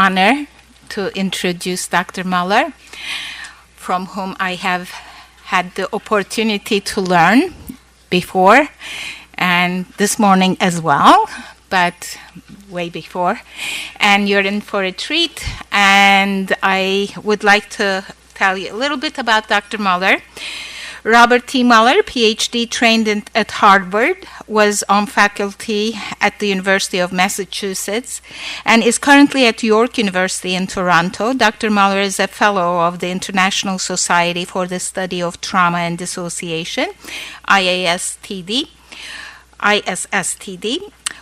honor to introduce Dr. Muller, from whom I have had the opportunity to learn before, and this morning as well, but way before. And you're in for a treat, and I would like to tell you a little bit about Dr. Muller. Robert T. Muller, PhD, trained at Harvard, was on faculty at the University of Massachusetts, and is currently at York University in Toronto. Dr. Muller is a fellow of the International Society for the Study of Trauma and Dissociation, ISSTD.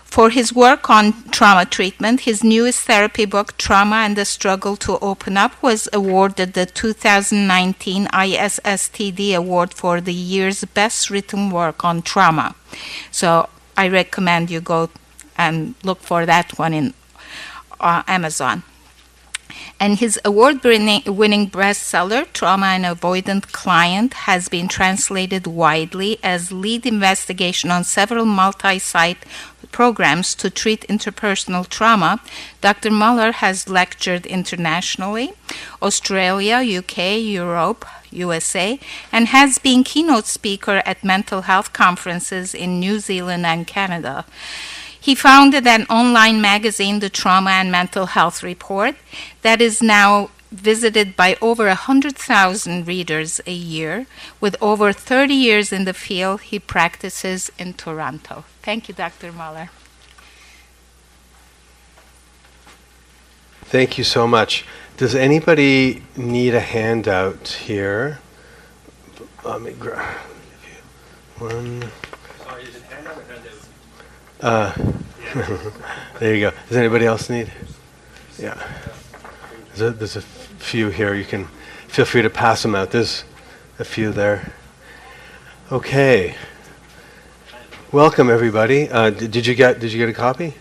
For his work on trauma treatment. His newest therapy book, Trauma and the Struggle to Open Up, was awarded the 2019 ISSTD Award for the year's best written work on trauma. So I recommend you go and look for that one in Amazon. And his award-winning bestseller, Trauma and Avoidant Client, has been translated widely as lead investigation on several multi-site programs to treat interpersonal trauma. Dr. Muller has lectured internationally, Australia, UK, Europe, USA, and has been keynote speaker at mental health conferences in New Zealand and Canada. He founded an online magazine, The Trauma and Mental Health Report, that is now visited by over 100,000 readers a year. With over 30 years in the field, he practices in Toronto. Thank you, Dr. Muller. Thank you so much. Does anybody need a handout here? Let me grab one. Sorry, is it handout or handout? There you go. Does anybody else need? Yeah. There's a few here. You can feel free to pass them out. There's a few there. Okay. Welcome, everybody. Did you get a copy?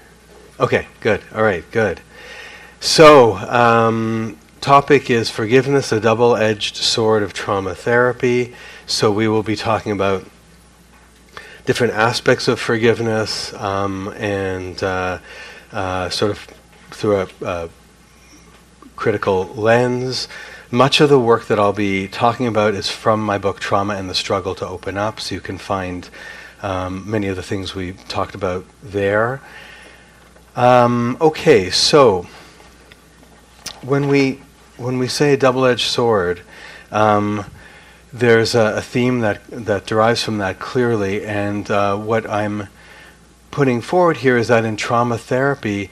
Okay. Good. All right. Good. So, topic is forgiveness, a double-edged sword of trauma therapy. So we will be talking about different aspects of forgiveness and sort of through a critical lens. Much of the work that I'll be talking about is from my book, Trauma and the Struggle to Open Up, so you can find many of the things we talked about there. Okay, so when we say a double-edged sword, there's a theme that derives from that clearly, and what I'm putting forward here is that in trauma therapy,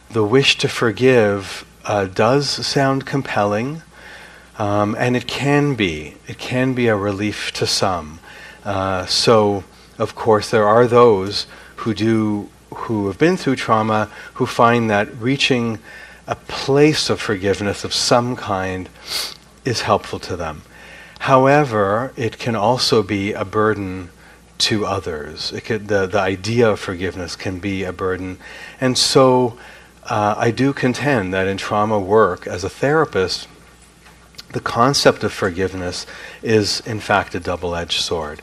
the wish to forgive does sound compelling, and it can be a relief to some. So, of course, there are those who have been through trauma who find that reaching a place of forgiveness of some kind is helpful to them. However, it can also be a burden to others. The idea of forgiveness can be a burden. And so I do contend that in trauma work, as a therapist, the concept of forgiveness is, in fact, a double-edged sword.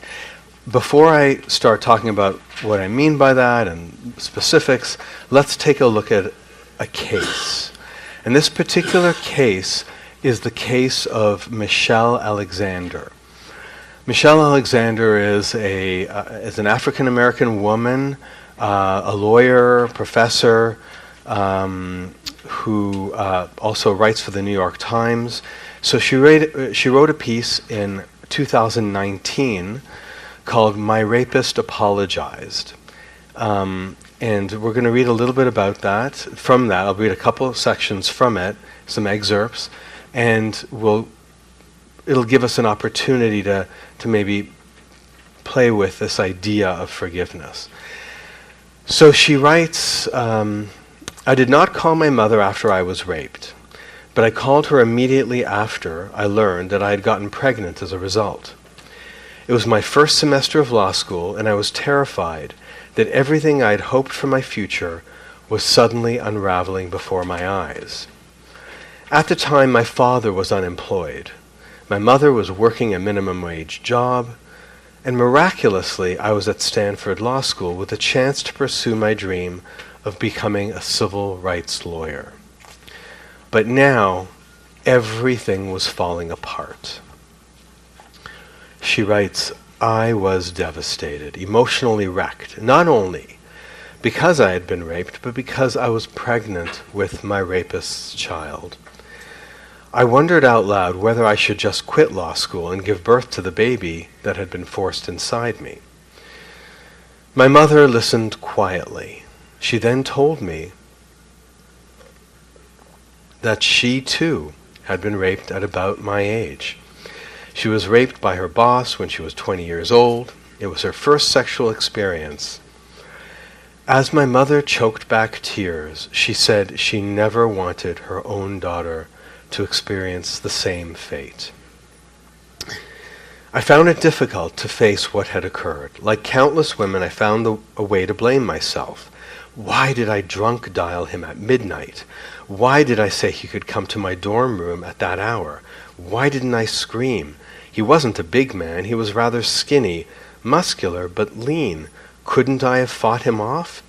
Before I start talking about what I mean by that and specifics, let's take a look at a case. And this particular case is the case of Michelle Alexander. Michelle Alexander is an African-American woman, a lawyer, professor, who also writes for the New York Times. So she wrote a piece in 2019 called "My Rapist Apologized." And we're going to read a little bit about that. From that, I'll read a couple of sections from it, some excerpts, and it'll give us an opportunity to maybe play with this idea of forgiveness. So she writes, I did not call my mother after I was raped, but I called her immediately after I learned that I had gotten pregnant as a result. It was my first semester of law school, and I was terrified that everything I had hoped for my future was suddenly unraveling before my eyes. At the time, my father was unemployed. My mother was working a minimum wage job, and miraculously, I was at Stanford Law School with a chance to pursue my dream of becoming a civil rights lawyer. But now, everything was falling apart. She writes, I was devastated, emotionally wrecked, not only because I had been raped, but because I was pregnant with my rapist's child. I wondered out loud whether I should just quit law school and give birth to the baby that had been forced inside me. My mother listened quietly. She then told me that she too had been raped at about my age. She was raped by her boss when she was 20 years old. It was her first sexual experience. As my mother choked back tears, she said she never wanted her own daughter to experience the same fate. I found it difficult to face what had occurred. Like countless women, I found a way to blame myself. Why did I drunk dial him at midnight? Why did I say he could come to my dorm room at that hour? Why didn't I scream? He wasn't a big man. He was rather skinny, muscular, but lean. Couldn't I have fought him off?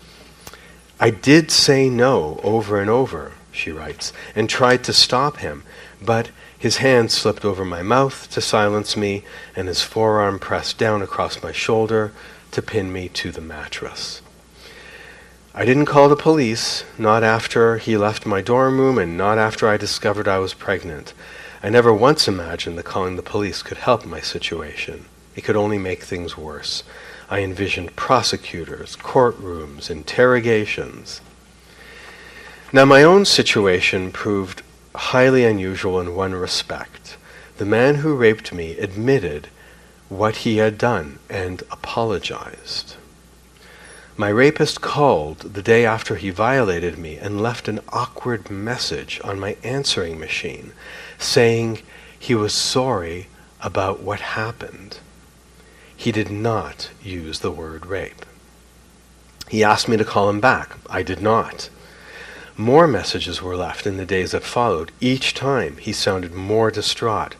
I did say no over and over, she writes, and tried to stop him, but his hand slipped over my mouth to silence me, and his forearm pressed down across my shoulder to pin me to the mattress. I didn't call the police, not after he left my dorm room and not after I discovered I was pregnant. I never once imagined that calling the police could help my situation. It could only make things worse. I envisioned prosecutors, courtrooms, interrogations. Now, my own situation proved highly unusual in one respect. The man who raped me admitted what he had done and apologized. My rapist called the day after he violated me and left an awkward message on my answering machine saying he was sorry about what happened. He did not use the word rape. He asked me to call him back. I did not. More messages were left in the days that followed. Each time he sounded more distraught,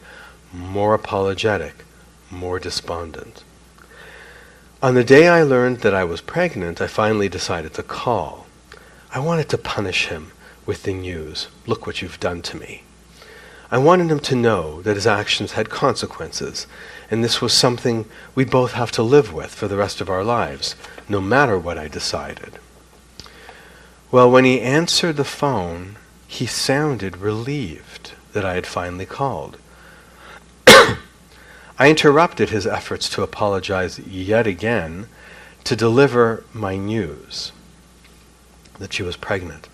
more apologetic, more despondent. On the day I learned that I was pregnant, I finally decided to call. I wanted to punish him with the news. Look what you've done to me. I wanted him to know that his actions had consequences, and this was something we'd both have to live with for the rest of our lives, no matter what I decided. Well, when he answered the phone, he sounded relieved that I had finally called. I interrupted his efforts to apologize yet again to deliver my news that she was pregnant.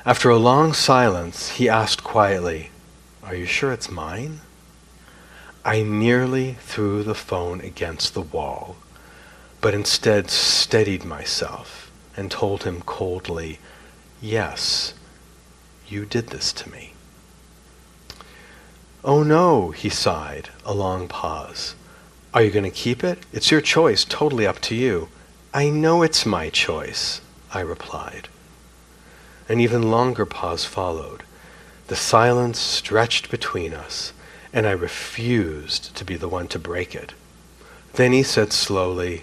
After a long silence, he asked quietly, "Are you sure it's mine?" I nearly threw the phone against the wall, but instead steadied myself and told him coldly, "Yes, you did this to me." "Oh no," he sighed, a long pause. "Are you going to keep it? It's your choice, totally up to you." "I know it's my choice," I replied. An even longer pause followed. The silence stretched between us, and I refused to be the one to break it. Then he said slowly,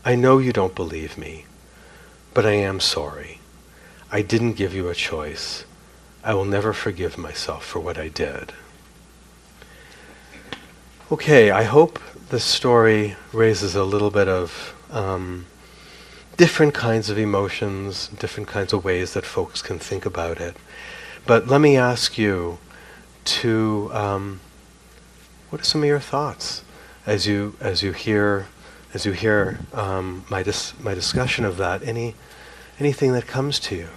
"I know you don't believe me, but I am sorry. I didn't give you a choice. I will never forgive myself for what I did." Okay, I hope this story raises a little bit of different kinds of emotions, different kinds of ways that folks can think about it. But let me ask you to, what are some of your thoughts as you hear my discussion of that? Anything that comes to you?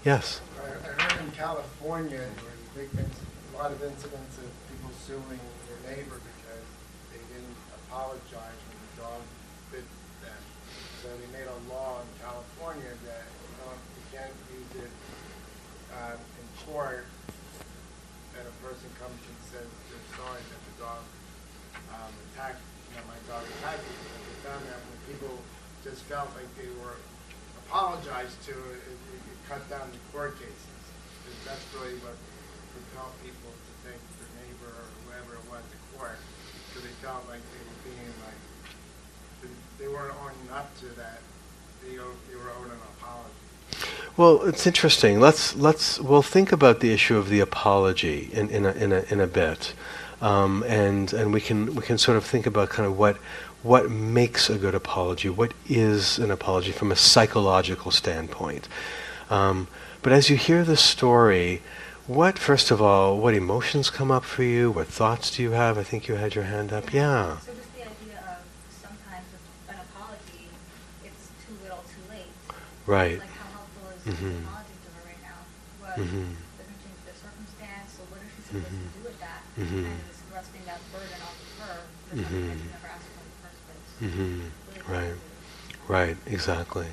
Yes. I heard in California there was a lot of incidents of people suing their neighbor because they didn't apologize when the dog bit them. So they made a law in California that you can't use it in court, that a person comes and says they're sorry that the dog my dog attacked me. But they found that when people just felt like they were apologized to, it cut down the court cases. That's really what propelled people to take their neighbor or whoever it was to court, because they felt like they were being they weren't owning up to that. They were owing an Well, it's interesting. We'll think about the issue of the apology in a bit, and we can sort of think about kind of what makes a good apology. What is an apology from a psychological standpoint? But as you hear the story, first of all, what emotions come up for you? What thoughts do you have? I think you had your hand up. Yeah. So just the idea of sometimes with an apology, it's too little, too late. Right. Like how helpful is Mhm. the apology to her right now? But Mhm. doesn't change the circumstance. So what is she supposed to do with that? Mhm. And it's thrusting that burden off of her for Mhm. something that she never asked for in the first place. Mhm. Really Right. complicated. Right. Exactly.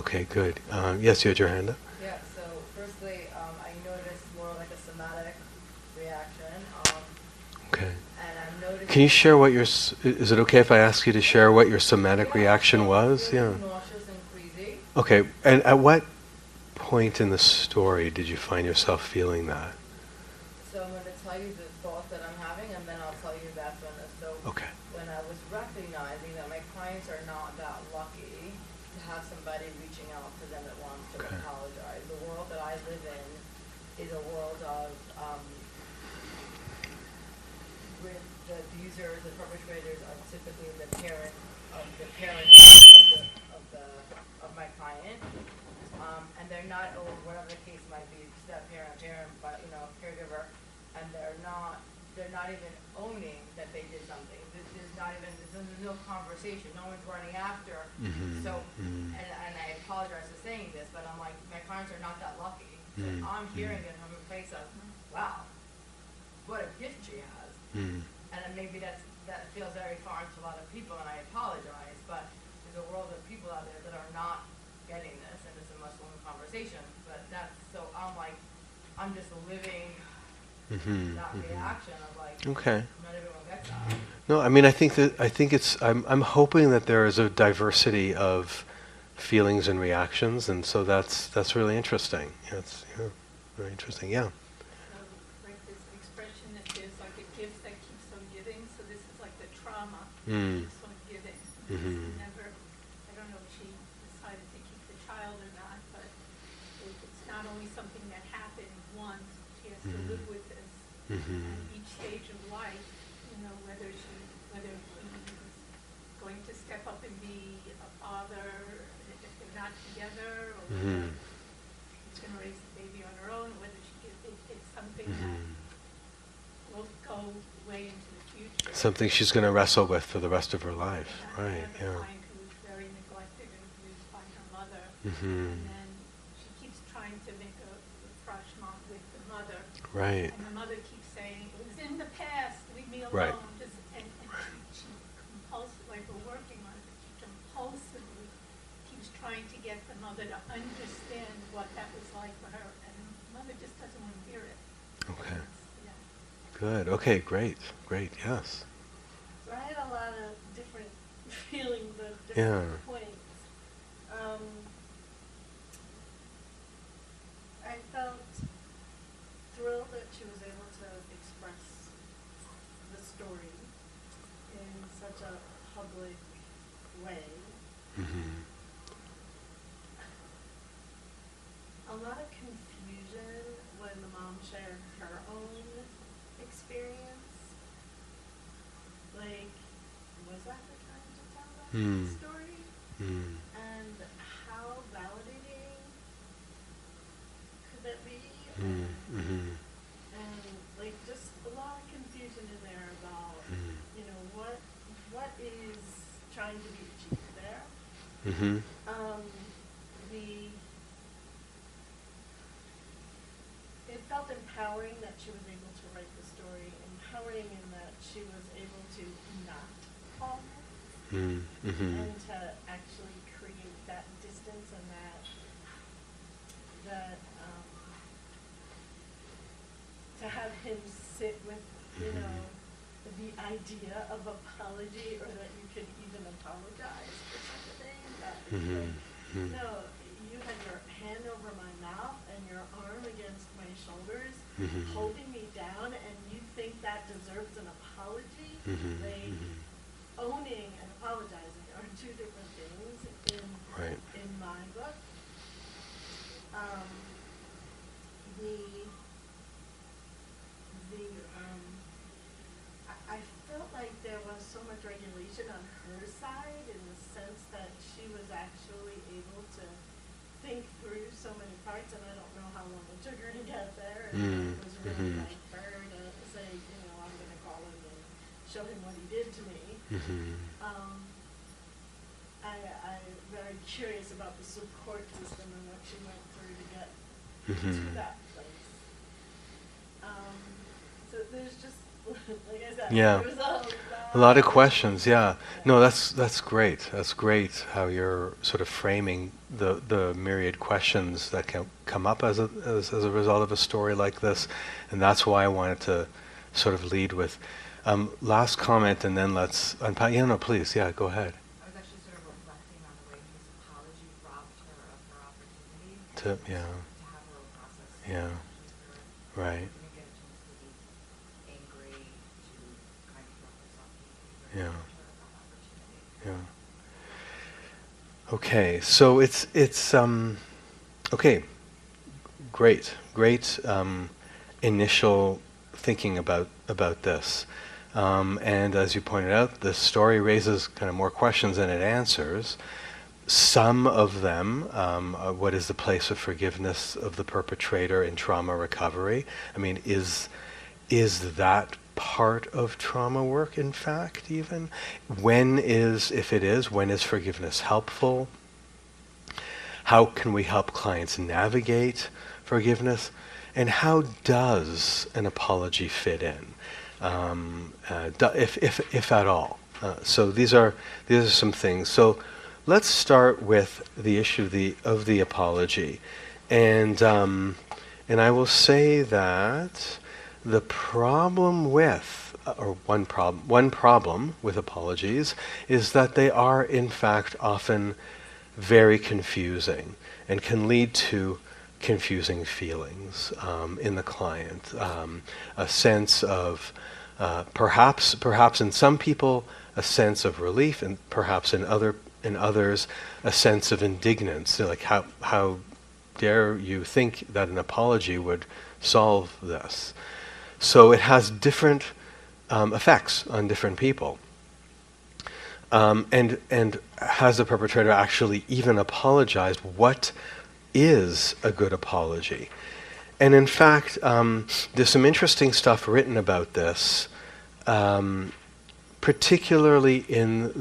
Okay. Good. Yes, you had your hand up. Yeah, so firstly, I noticed more like a somatic reaction, Okay. and I'm noticing... Can you share is it okay if I ask you to share what your somatic reaction was? Yeah. Feeling nauseous and queasy. Okay. And at what point in the story did you find yourself feeling that? So I'm going to tell you the thought that I'm having, and then I'll tell you that's when Okay. when I was recognizing that my clients are not that lucky to have somebody reaching out to them that wants to Okay. apologize. The world that I live in is a world of with the abusers, the perpetrators are typically the parent of of my client, and they're not, or whatever the case might be, step parent, but caregiver, and they're not even owning that they did something. There's no conversation. No one's running after. Mhm. So, Mhm. and I apologize for saying this, but I'm like, my clients are not that lucky. So Mhm. I'm hearing it from a place of, wow, what a gift she has. Mhm. And then maybe that feels very foreign to a lot of people, and I apologize, but there's a world of people out there that are not getting this, and it's a much longer conversation. But so I'm like, I'm just living Mhm. that Mhm. reaction of like, Okay. not everyone gets that. No, I mean, I think it's. I'm hoping that there is a diversity of feelings and reactions, and so that's really interesting. Yeah, very interesting. Yeah. Like this expression that there's like a gift that keeps on giving, so this is like the trauma Mm. keeps on giving. Mhm. Never, I don't know if she decided to keep the child or not, but it's not only something that happened once, she has to live with this. Mhm. And each stage of life, whether he's going to step up and be a father, if they're not together, or whether Mhm. she's going to raise the baby on her own, whether it's something that Mhm. will go way into the future. Something she's going to wrestle with for the rest of her life. I Right. have a Yeah. client who was very neglected and abused by her mother, Mhm. and then she keeps trying to make a rapprochement with the mother, Right. and the mother keeps saying, "It was in the past, leave me alone." Right. And she compulsively, like we're working on it, she compulsively keeps trying to get the mother to understand what that was like for her, and the mother just doesn't want to hear it. Okay. Yeah. Good. Okay. Great. Yes. So I had a lot of different feelings at Yeah. different points. I felt thrilled that she was able to express the story in such a public way. Mhm. A lot of confusion when the mom shared her own experience. Like, was that the time to tell that story? Mm. And how validating could that be? Mm. Mhm. And like just a lot of confusion in there about, what is trying to be achieved there. Mhm. It felt empowering that she was able to write the story, empowering in that she was able to not call her Mm. Mhm. and to actually create that distance and that to have him sit with, the idea of apology, or that you could even apologize for such a thing. That is Mhm. like, Mhm. no, you had your hand over my mouth and your arm against my shoulders, Mhm. holding me down, and you think that deserves an apology? Mhm. Like, Mhm. owning and apologizing are two different things Right. in my book. I felt like there was so much regulation on her side in the sense that she was actually able to think through so many parts, and I don't know how long it took her to get there. And it was really Mhm. like for her to say, I'm going to call him and show him what he did to me. I'm very curious about the support system and what she went through to get to that place. So there's just, like I said, Yeah. there was A lot of questions, yeah. No, that's great. That's great how you're sort of framing the myriad questions that can come up as a result of a story like this, and that's why I wanted to sort of lead with last comment, and then let's unpack. Yeah, no, please, yeah, go ahead. I was actually sort of reflecting on the way his apology robbed her of her opportunity To yeah, to have her own process. yeah, right, Didn't get a chance to be angry, to kind of throw herself in. yeah. That opportunity. Yeah. Okay, so it's okay. Great initial thinking about this, and as you pointed out, the story raises kind of more questions than it answers. Some of them, what is the place of forgiveness of the perpetrator in trauma recovery? I mean, is that part of trauma work, in fact, even? When is forgiveness helpful? How can we help clients navigate forgiveness? And how does an apology fit in, if at all? So these are some things. So let's start with the issue of the apology, and I will say that the problem with, or one problem with apologies is that they are in fact often very confusing and can lead to confusing feelings in the client. A sense of, perhaps in some people, a sense of relief, and perhaps in others, a sense of indignance. Like, how dare you think that an apology would solve this? So it has different effects on different people. And has the perpetrator actually even apologized? What is a good apology? And in fact, there's some interesting stuff written about this, particularly in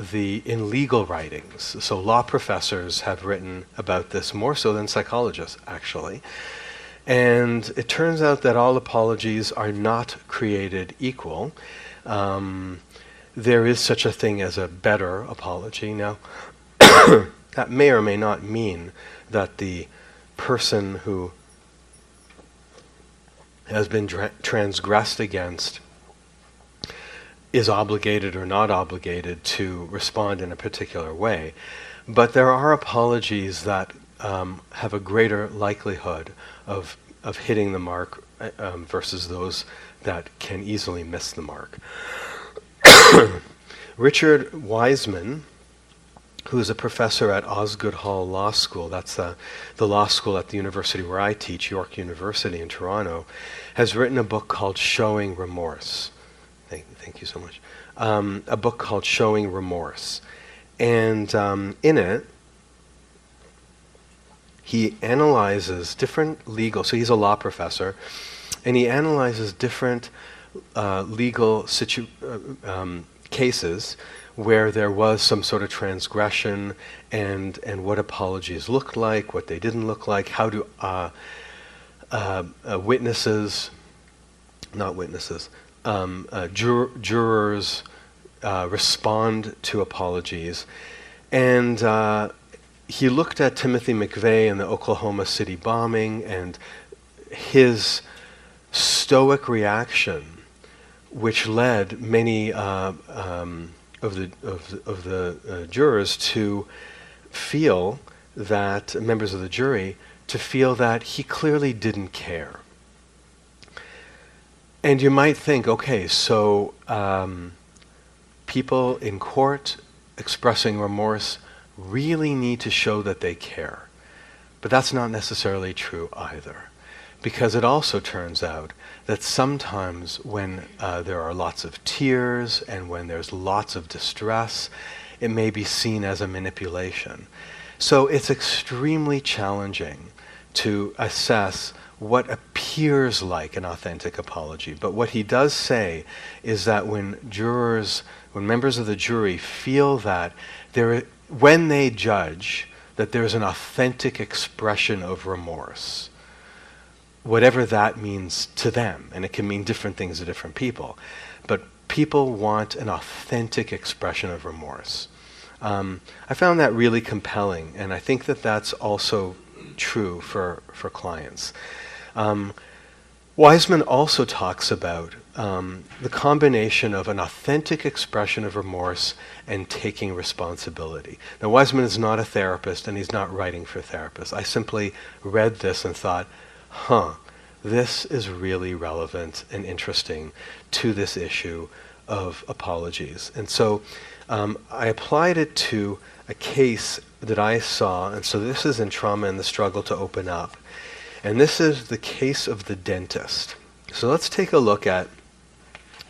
legal writings. So law professors have written about this more so than psychologists, actually. And it turns out that all apologies are not created equal. There is such a thing as a better apology. Now, that may or may not mean that the person who has been transgressed against is obligated or not obligated to respond in a particular way. But there are apologies that have a greater likelihood of hitting the mark versus those that can easily miss the mark. Richard Wiseman, who is a professor at Osgood Hall Law School, that's the law school at the university where I teach, York University in Toronto, has written a book called Showing Remorse. Thank you so much. A book called Showing Remorse. And in it, he analyzes different legal, so he's a law professor, and he analyzes different legal cases where there was some sort of transgression, and what apologies looked like, what they didn't look like, how do jurors respond to apologies. And he looked at Timothy McVeigh and the Oklahoma City bombing and his stoic reaction, which led many of the jurors to feel that, members of the jury, to feel that he clearly didn't care. And you might think, okay, so people in court expressing remorse really need to show that they care. But that's not necessarily true either, because it also turns out that sometimes when there are lots of tears and when there's lots of distress, it may be seen as a manipulation. So it's extremely challenging to assess what appears like an authentic apology. But what he does say is that when members of the jury feel that when they judge that there's an authentic expression of remorse, whatever that means to them, and it can mean different things to different people, but people want an authentic expression of remorse. I found that really compelling, and I think that that's also true for clients. Wiseman also talks about the combination of an authentic expression of remorse and taking responsibility. Now, Wiseman is not a therapist, and he's not writing for therapists. I simply read this and thought, this is really relevant and interesting to this issue of apologies. And so I applied it to a case that I saw, and so this is in Trauma and the Struggle to Open Up. And this is the case of the dentist. So let's take a look at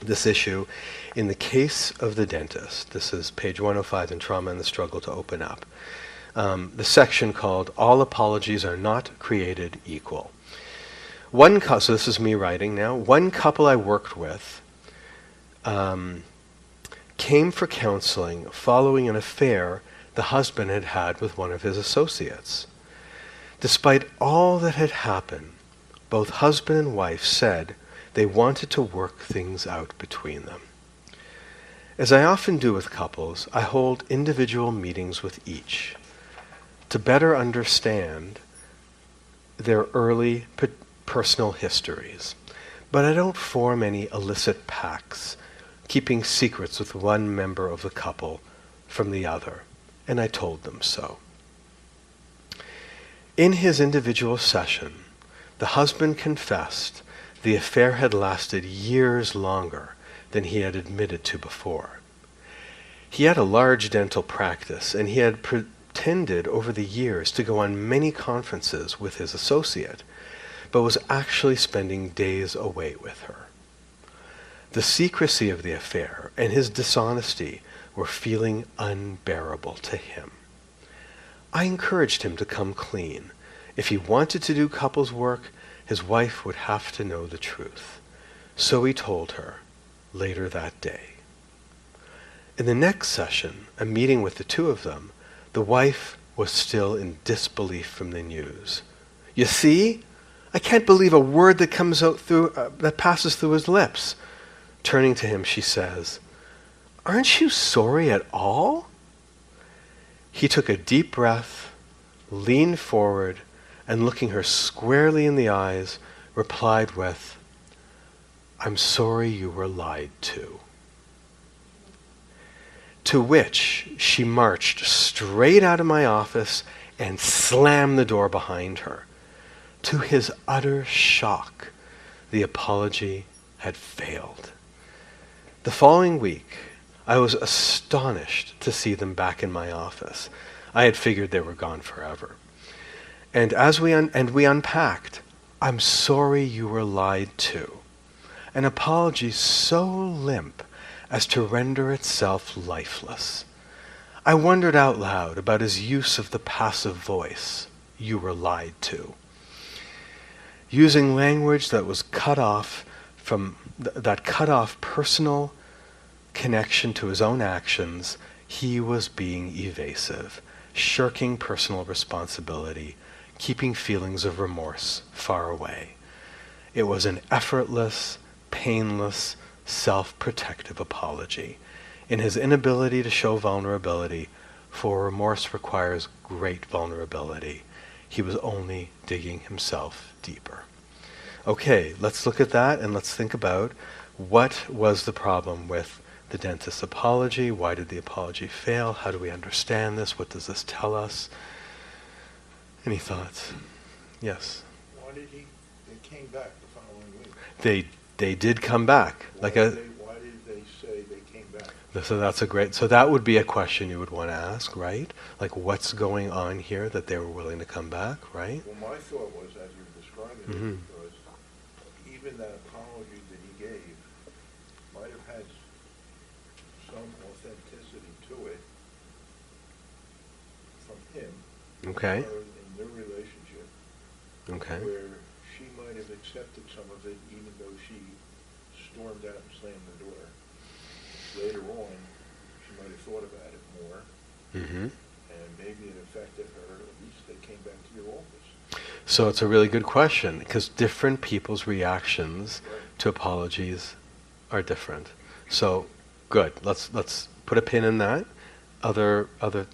this issue in the case of the dentist. This is page 105 in Trauma and the Struggle to Open Up. The section called All Apologies Are Not Created Equal. So this is me writing now. One couple I worked with came for counseling following an affair the husband had had with one of his associates. Despite all that had happened, both husband and wife said they wanted to work things out between them. As I often do with couples, I hold individual meetings with each to better understand their early personal histories. But I don't form any illicit pacts, keeping secrets with one member of the couple from the other, and I told them so. In his individual session, the husband confessed the affair had lasted years longer than he had admitted to before. He had a large dental practice, and he had pretended over the years to go on many conferences with his associate, but was actually spending days away with her. The secrecy of the affair and his dishonesty were feeling unbearable to him. I encouraged him to come clean. If he wanted to do couples work, his wife would have to know the truth. So he told her later that day. In the next session, a meeting with the two of them, the wife was still in disbelief from the news. You see? I can't believe a word that comes out that passes through his lips. Turning to him, she says, "Aren't you sorry at all?" He took a deep breath, leaned forward, and looking her squarely in the eyes, replied with, "I'm sorry you were lied to." To which she marched straight out of my office and slammed the door behind her. To his utter shock, the apology had failed. The following week, I was astonished to see them back in my office. I had figured they were gone forever. And as we unpacked, "I'm sorry you were lied to." An apology so limp as to render itself lifeless. I wondered out loud about his use of the passive voice, "You were lied to." Using language that was cut off personal connection to his own actions, he was being evasive, shirking personal responsibility, keeping feelings of remorse far away. It was an effortless, painless, self-protective apology. In his inability to show vulnerability, for remorse requires great vulnerability, he was only digging himself deeper. Okay, let's look at that and let's think about what was the problem with the dentist's apology. Why did the apology fail? How do we understand this? What does this tell us? Any thoughts? Yes? Why did they came back the following week? They did come back. Why did they say they came back? So that's a great, so that would be a question you would want to ask, right? Like, what's going on here that they were willing to come back, right? Well, my thought was, as you're describing Mhm. it, was even that apology that he gave might have had some authenticity to it from him. Okay. Or in their relationship, Okay. where she might have accepted some of it, even though she stormed out and slammed the door. Later on, she might have thought about it more, Mm-hmm. and maybe it affected her. At least they came back to your office. So it's a really good question, because different people's reactions to apologies are different. So, good. Let's put a pin in that. Other other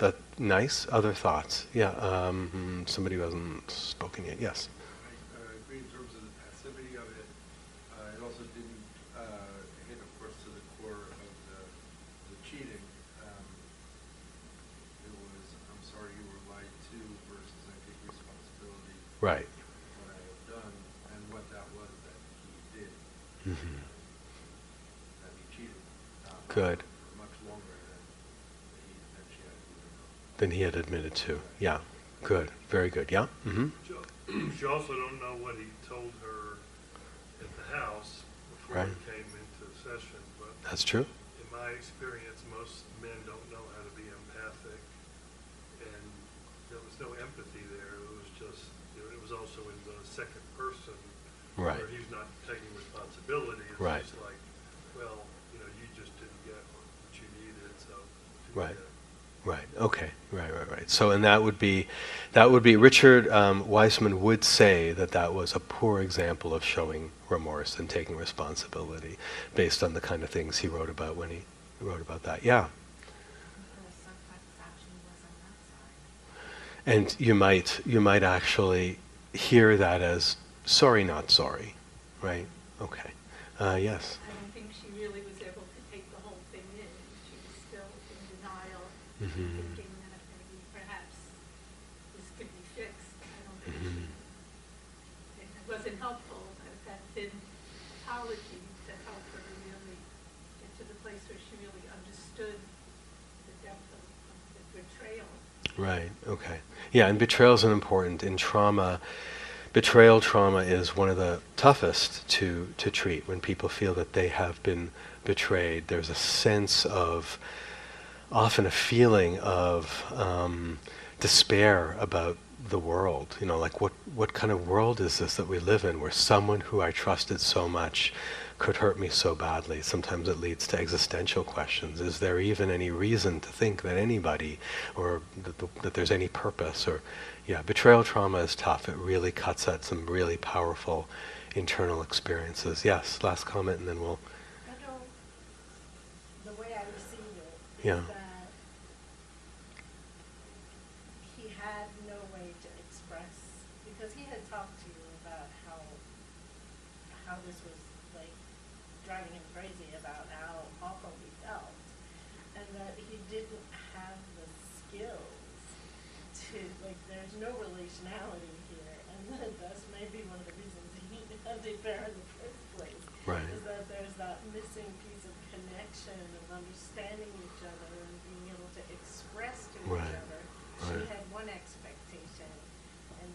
thoughts. Yeah. Somebody who hasn't spoken yet. Yes. I agree in terms of the passivity of it. It also didn't hit, of course, to the core of the cheating. It was, I'm sorry you were lied to versus I take responsibility Right. for what I have done and what that was that he did. Mm-hmm. That he cheated. Good. For much longer than she had even known. Than he had admitted to. Yeah. Good. Very good. Yeah. Mm-hmm. She also don't know what he told her at the house before Right. he came into session, but That's true. in my experience, most men don't know how to be empathic, and there was no empathy there. It was just, it was also in the second person, Right. where he's not taking responsibility. It's Right. just like, well, you just didn't get what you needed, so. Right. Right. Okay. Right. So, and that would be Richard Weissman would say that was a poor example of showing remorse and taking responsibility, based on the kind of things he wrote about when he wrote about that. Yeah. And you might actually hear that as sorry, not sorry, right? Okay. Yes. I don't think she really was able to take the whole thing in. She was still in denial, Mm-hmm. thinking that maybe perhaps this could be fixed. I don't think Mm-hmm. it wasn't helpful, that thin apology to help her really get to the place where she really understood the depth of the betrayal. Right. Okay. Yeah, and betrayal is an important in trauma. Betrayal trauma is one of the toughest to treat. When people feel that they have been betrayed, there's a sense of, often a feeling of despair about the world. Like what kind of world is this that we live in, where someone who I trusted so much could hurt me so badly? Sometimes it leads to existential questions. Is there even any reason to think that anybody, or that there's any purpose? Or, yeah, betrayal trauma is tough. It really cuts at some really powerful internal experiences. Yes, last comment, and then we'll. I know the way I receive it is Yeah. that he had no way to express, because he had talked to you about how this was like driving him crazy about how awful he felt, and that he didn't have the skills to, like, there's no relationality here, and that that's maybe one of the reasons he had the affair in the first place. Right. Is that there's that missing piece of connection, of understanding each other and being able to express to Right. each other. She Right. had one expectation, and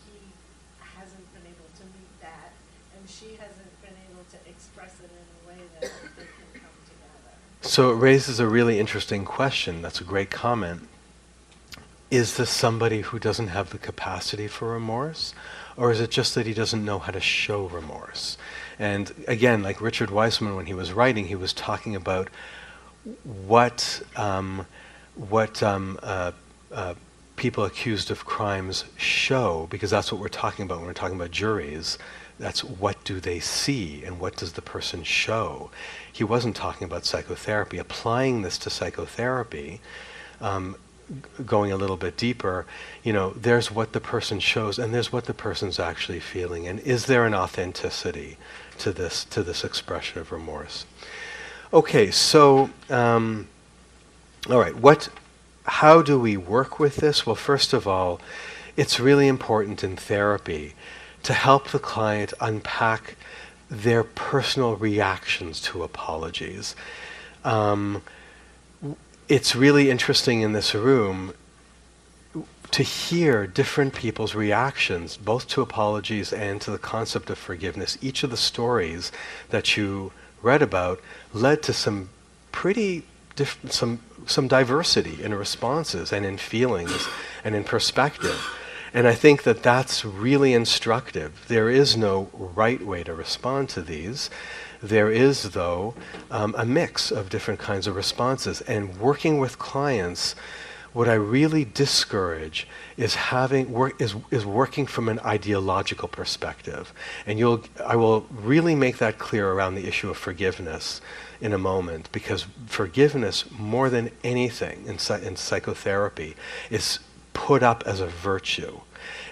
he hasn't been able to meet that, and she hasn't been able to express it in a way that they can come together. So it raises a really interesting question. That's a great comment. Is this somebody who doesn't have the capacity for remorse? Or is it just that he doesn't know how to show remorse? And again, like Richard Weissman, when he was writing, he was talking about what people accused of crimes show, because that's what we're talking about when we're talking about juries. That's what do they see and what does the person show. He wasn't talking about psychotherapy. Applying this to psychotherapy, going a little bit deeper, there's what the person shows and there's what the person's actually feeling, and is there an authenticity to this expression of remorse? Okay, so all right, how do we work with this? Well, first of all, it's really important in therapy to help the client unpack their personal reactions to apologies. It's really interesting in this room to hear different people's reactions, both to apologies and to the concept of forgiveness. Each of the stories that you read about led to some pretty some diversity in responses and in feelings and in perspective. And I think that that's really instructive. There is no right way to respond to these. There is, though, a mix of different kinds of responses. And working with clients, what I really discourage is working from an ideological perspective. And I will really make that clear around the issue of forgiveness in a moment, because forgiveness, more than anything in psychotherapy, is put up as a virtue.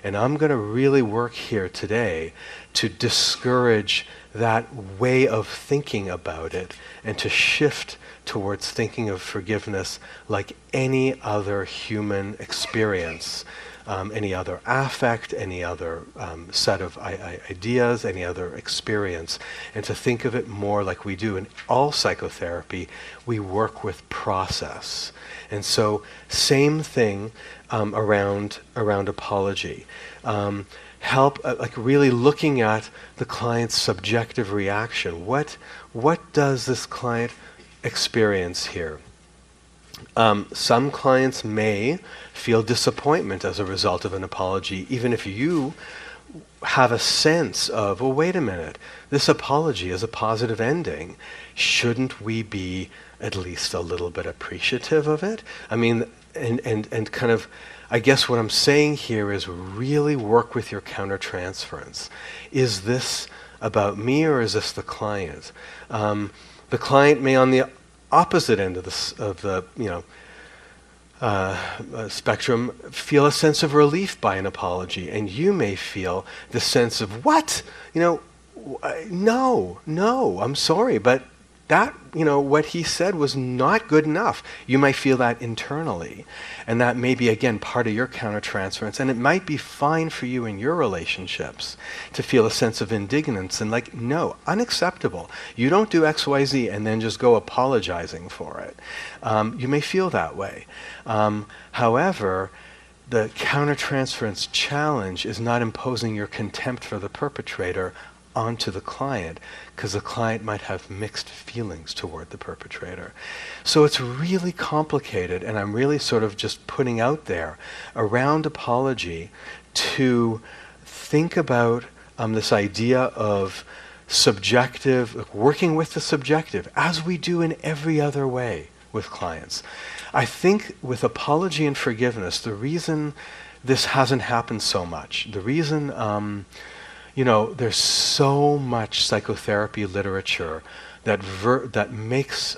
And I'm going to really work here today to discourage that way of thinking about it and to shift towards thinking of forgiveness like any other human experience, any other affect, any other set of ideas, any other experience, and to think of it more like we do in all psychotherapy. We work with process. And so same thing around apology. Help like really looking at the client's subjective reaction. What does this client experience here? Some clients may feel disappointment as a result of an apology, even if you have a sense of, well, wait a minute, this apology is a positive ending. Shouldn't we be at least a little bit appreciative of it? I mean, and kind of, I guess what I'm saying here is really work with your countertransference. Is this about me or is this the client? The client may, on the opposite end of the spectrum, feel a sense of relief by an apology, and you may feel the sense of, what? No, I'm sorry, but that, what he said was not good enough. You might feel that internally. And that may be, again, part of your countertransference. And it might be fine for you in your relationships to feel a sense of indignance and like, no, unacceptable. You don't do X, Y, Z and then just go apologizing for it. You may feel that way. However, the countertransference challenge is not imposing your contempt for the perpetrator onto the client, because the client might have mixed feelings toward the perpetrator. So it's really complicated, and I'm really sort of just putting out there around apology to think about this idea of subjective, working with the subjective, as we do in every other way with clients. I think with apology and forgiveness, the reason this hasn't happened so much, the reason there's so much psychotherapy literature that makes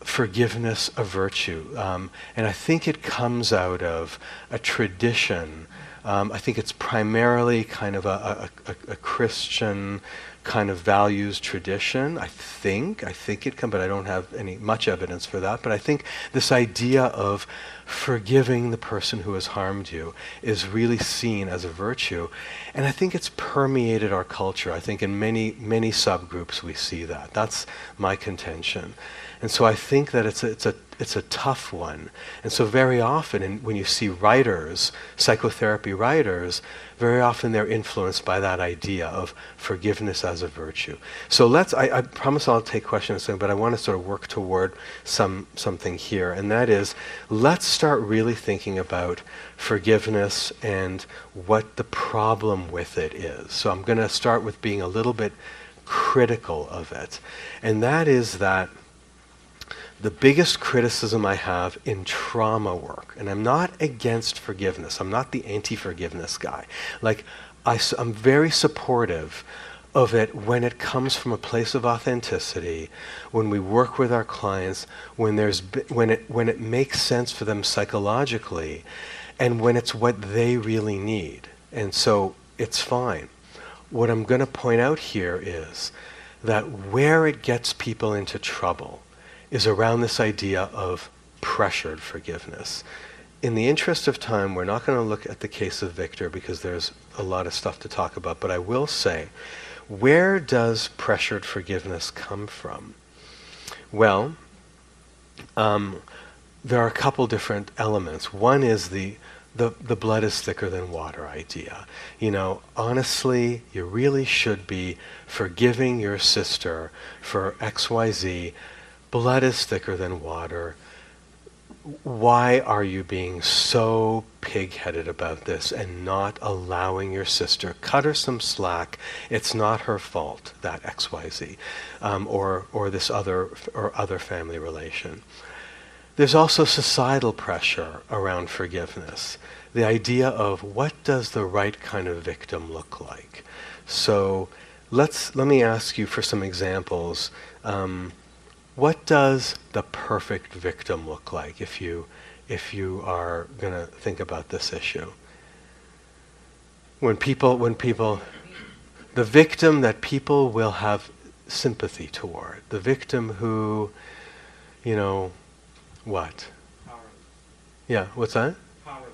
forgiveness a virtue. And I think it comes out of a tradition. I think it's primarily kind of a Christian kind of values tradition. I think it comes, but I don't have much evidence for that. But I think this idea of forgiving the person who has harmed you is really seen as a virtue. And I think it's permeated our culture. I think in many subgroups we see that. That's my contention. And so I think that it's a tough one. And so very often, when you see writers, psychotherapy writers, very often they're influenced by that idea of forgiveness as a virtue. So I promise I'll take questions soon, but I want to sort of work toward something here. And that is, let's start really thinking about forgiveness and what the problem with it is. So I'm going to start with being a little bit critical of it. And that is that the biggest criticism I have in trauma work, and I'm not against forgiveness, I'm not the anti-forgiveness guy. I'm very supportive of it when it comes from a place of authenticity, when we work with our clients, when it makes sense for them psychologically, and when it's what they really need. And so it's fine. What I'm going to point out here is that where it gets people into trouble is around this idea of pressured forgiveness. In the interest of time, we're not going to look at the case of Victor because there's a lot of stuff to talk about, but I will say, where does pressured forgiveness come from? Well, there are a couple different elements. One is the blood is thicker than water idea. You know, honestly, you really should be forgiving your sister for XYZ. Blood is thicker than water. Why are you being so pig-headed about this and not allowing your sister? Cut her some slack. It's not her fault, that XYZ, or this other family relation. There's also societal pressure around forgiveness. The idea of what does the right kind of victim look like? So let me ask you for some examples. What does the perfect victim look like if you are going to think about this issue? When people, the victim that people will have sympathy toward, the victim who, what? Powerless. Yeah, what's that? Powerless.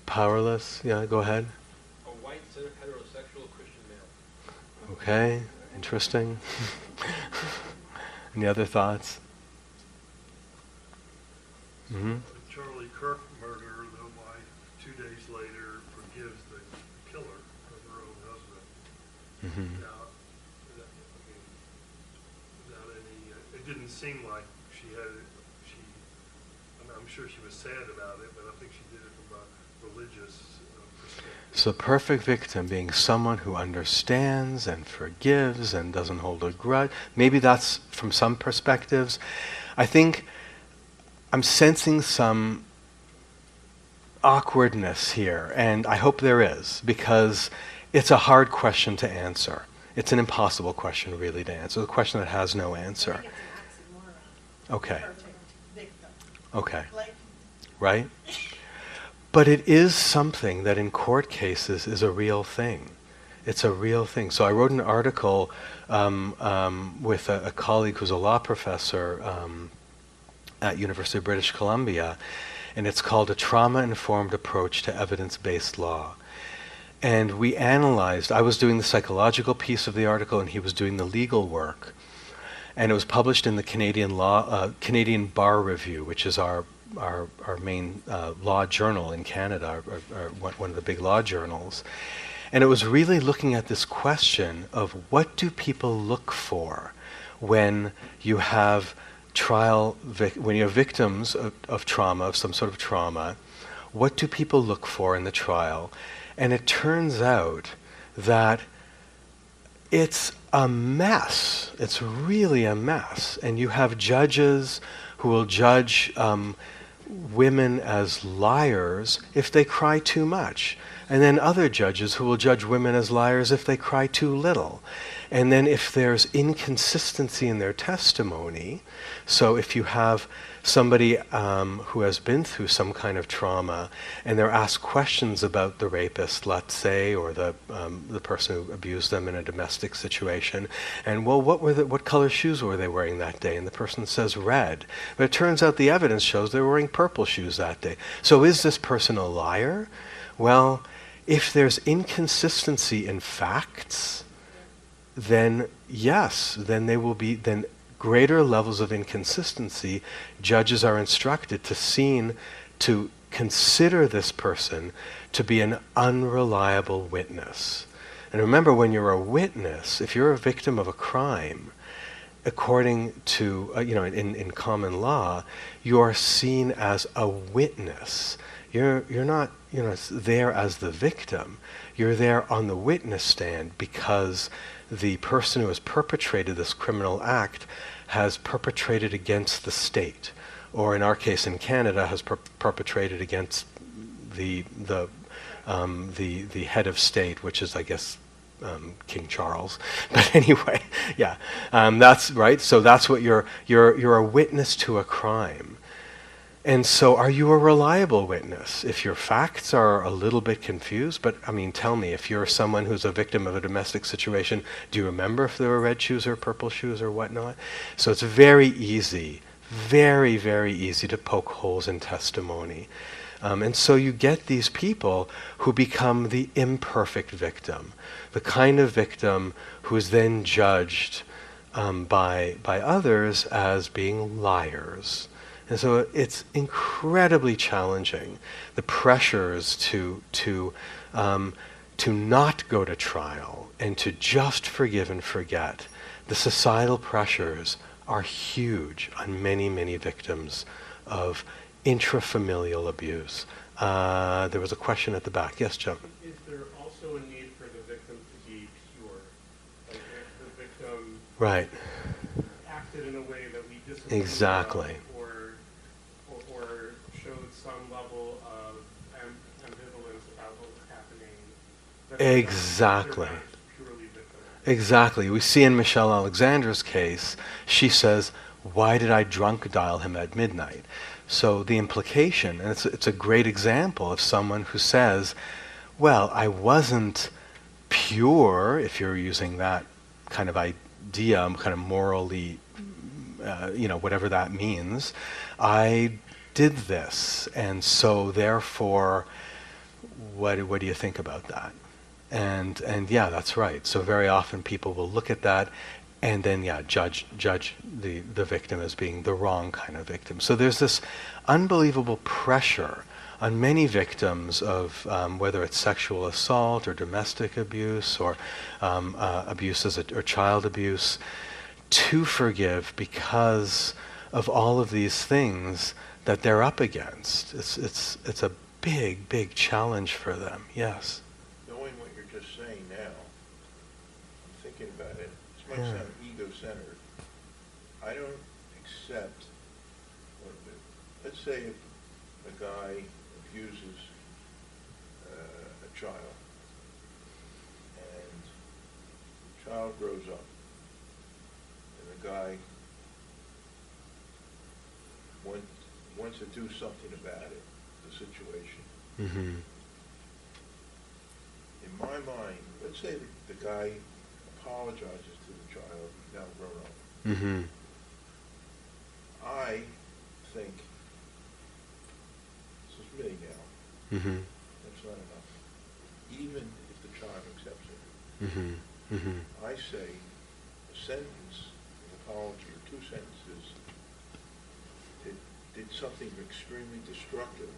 Powerless, yeah, go ahead. A white heterosexual Christian male. Okay, interesting. Any other thoughts? Mm-hmm. The Charlie Kirk murder, the wife 2 days later forgives the killer of her own husband. Mm-hmm. Without any, it didn't seem like I'm sure she was sad about it, but I think she did it from a religious perspective. So perfect victim being someone who understands and forgives and doesn't hold a grudge. Maybe that's from some perspectives. I think I'm sensing some awkwardness here, and I hope there is, because it's a hard question to answer. It's an impossible question, really, to answer. It's a question that has no answer. I think it's an oxymoron. Okay. Perfect victim. Okay. Like, Right? But it is something that in court cases is a real thing. It's a real thing. So I wrote an article with a colleague who's a law professor at University of British Columbia, and it's called A Trauma-Informed Approach to Evidence-Based Law. And we analyzed, I was doing the psychological piece of the article and he was doing the legal work. And it was published in the Canadian Bar Review, which is our main law journal in Canada, or one of the big law journals. And it was really looking at this question of what do people look for when you have when you have victims of trauma, of some sort of trauma. What do people look for in the trial? And it turns out that it's a mess. It's really a mess. And you have judges who will judge women as liars if they cry too much. And then other judges who will judge women as liars if they cry too little. And then if there's inconsistency in their testimony, so if you have somebody who has been through some kind of trauma and they're asked questions about the rapist, let's say, or the person who abused them in a domestic situation, and well, what color shoes were they wearing that day? And the person says red. But it turns out the evidence shows they were wearing purple shoes that day. So is this person a liar? Well, if there's inconsistency in facts, then yes, then greater levels of inconsistency, judges are instructed to consider this person to be an unreliable witness. And remember, when you're a witness, if you're a victim of a crime, according to, in common law, you are seen as a witness. You're not, there as the victim. You're there on the witness stand because the person who has perpetrated this criminal act has perpetrated against the state, or in our case in Canada, has perpetrated against the head of state, which is, I guess, King Charles. But anyway, yeah, that's right. So that's what you're a witness to a crime. And so are you a reliable witness? If your facts are a little bit confused, but I mean, tell me, if you're someone who's a victim of a domestic situation, do you remember if there were red shoes or purple shoes or whatnot? So it's very easy, very, very easy to poke holes in testimony. And so you get these people who become the imperfect victim, the kind of victim who is then judged by others as being liars. And so it's incredibly challenging, the pressures to not go to trial and to just forgive and forget. The societal pressures are huge on many, many victims of intrafamilial abuse. There was a question at the back. Yes, Joe? Is there also a need for the victim to be pure? Like if the victim Right. acted in a way that we disagree Exactly. or showed some level of ambivalence about what was happening. that Exactly. they're not purely victim. Exactly. We see in Michelle Alexander's case, she says, why did I drunk dial him at midnight? So the implication, and it's a great example of someone who says, well, I wasn't pure, if you're using that kind of idea, kind of morally, whatever that means. I did this, and so therefore, what do you think about that? And yeah, that's right. So very often people will look at that and then judge the victim as being the wrong kind of victim. So there's this unbelievable pressure on many victims of whether it's sexual assault or domestic abuse or abuse or child abuse to forgive because of all of these things that they're up against. It's a big challenge for them. Yes. Knowing what you're just saying now, I'm thinking about it. This might Yeah. sound ego-centered. I don't accept, let's say if a guy abuses a child, and the child grows up, and the guy wants to do something about it, the situation. Mm-hmm. In my mind, let's say the guy apologizes to the child, now grown up. Mm-hmm. I think, this is me now, Mm-hmm. that's not enough. Even if the child accepts it. Mm-hmm. Mm-hmm. I say a sentence, an apology, or two sentences did something extremely destructive.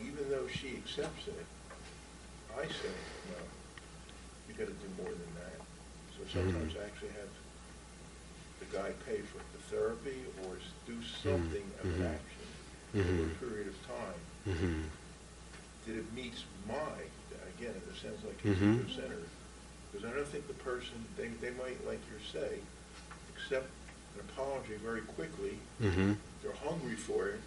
Even though she accepts it, I say, no, you got to do more than that. So sometimes I actually have the guy pay for the therapy or do something of an action over a period of time that it meets my, again, it sounds like it's ego-centered, because I don't think the person, they might, like you say, accept an apology very quickly. They're hungry for it,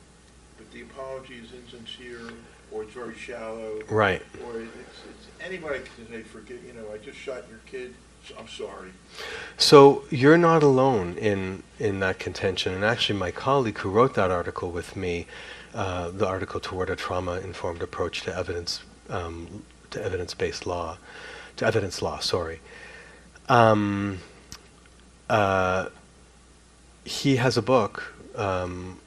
but the apology is insincere, or it's very shallow. Right. Or it's anybody can say, forget, I just shot your kid, so I'm sorry. So you're not alone in that contention. And actually my colleague who wrote that article with me, the article Toward a Trauma-Informed Approach to Evidence-Based Law, to Evidence Law, sorry. He has a book in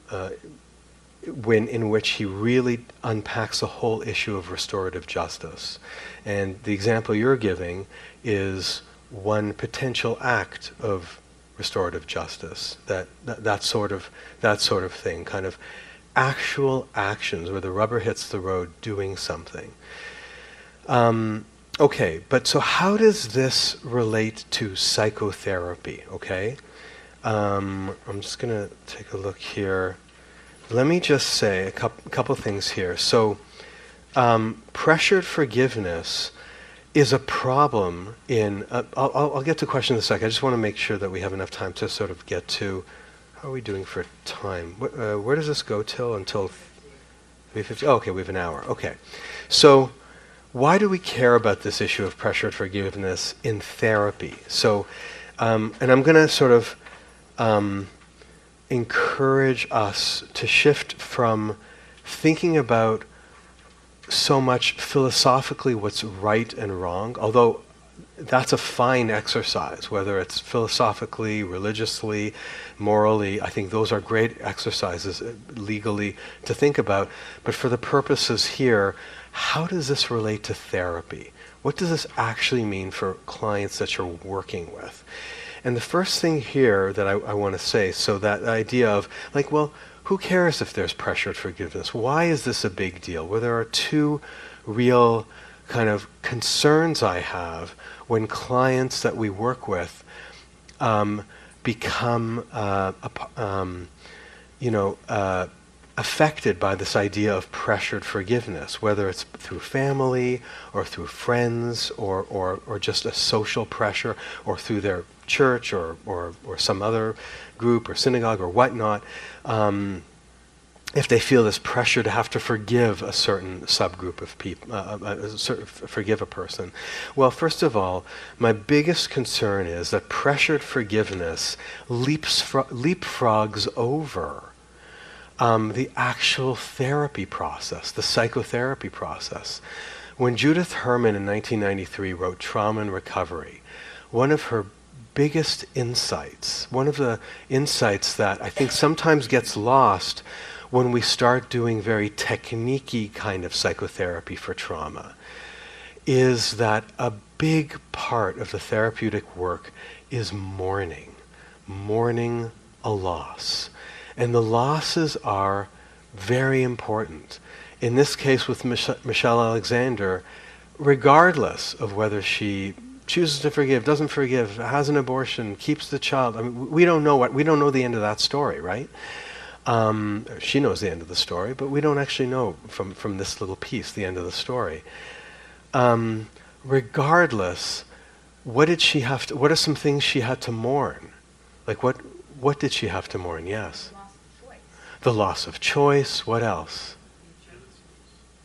which he really unpacks the whole issue of restorative justice. And the example you're giving is one potential act of restorative justice, that sort of thing, kind of actual actions where the rubber hits the road doing something. Okay, but so how does this relate to psychotherapy, okay? I'm just going to take a look here. Let me just say a couple things here. So, pressured forgiveness is a problem in... I'll get to the question in a second. I just want to make sure that we have enough time to sort of get to... How are we doing for time? Where does this go till? Until 3:50? Oh, okay, we have an hour. Okay. So, why do we care about this issue of pressured forgiveness in therapy? So, and I'm going to sort of... encourage us to shift from thinking about so much philosophically what's right and wrong, although that's a fine exercise, whether it's philosophically, religiously, morally. I think those are great exercises legally to think about. But for the purposes here, how does this relate to therapy? What does this actually mean for clients that you're working with? And the first thing here that I want to say, so that idea of like, well, who cares if there's pressured forgiveness? Why is this a big deal? Well, there are two real kind of concerns I have when clients that we work with become affected by this idea of pressured forgiveness, whether it's through family or through friends or just a social pressure or through their church or some other group or synagogue or whatnot. If they feel this pressure to have to forgive a certain subgroup of people, forgive a person. Well, first of all, my biggest concern is that pressured forgiveness leapfrogs over the actual therapy process, the psychotherapy process. When Judith Herman in 1993 wrote Trauma and Recovery, one of her biggest insights, one of the insights that I think sometimes gets lost when we start doing very technique-y kind of psychotherapy for trauma, is that a big part of the therapeutic work is mourning a loss. And the losses are very important. In this case with Michelle Alexander, regardless of whether she chooses to forgive, doesn't forgive, has an abortion, keeps the child, I mean, we don't know the end of that story, right? She knows the end of the story, but we don't actually know from this little piece the end of the story. Regardless, what are some things she had to mourn? Like what did she have to mourn? Yes. The loss of choice. What else?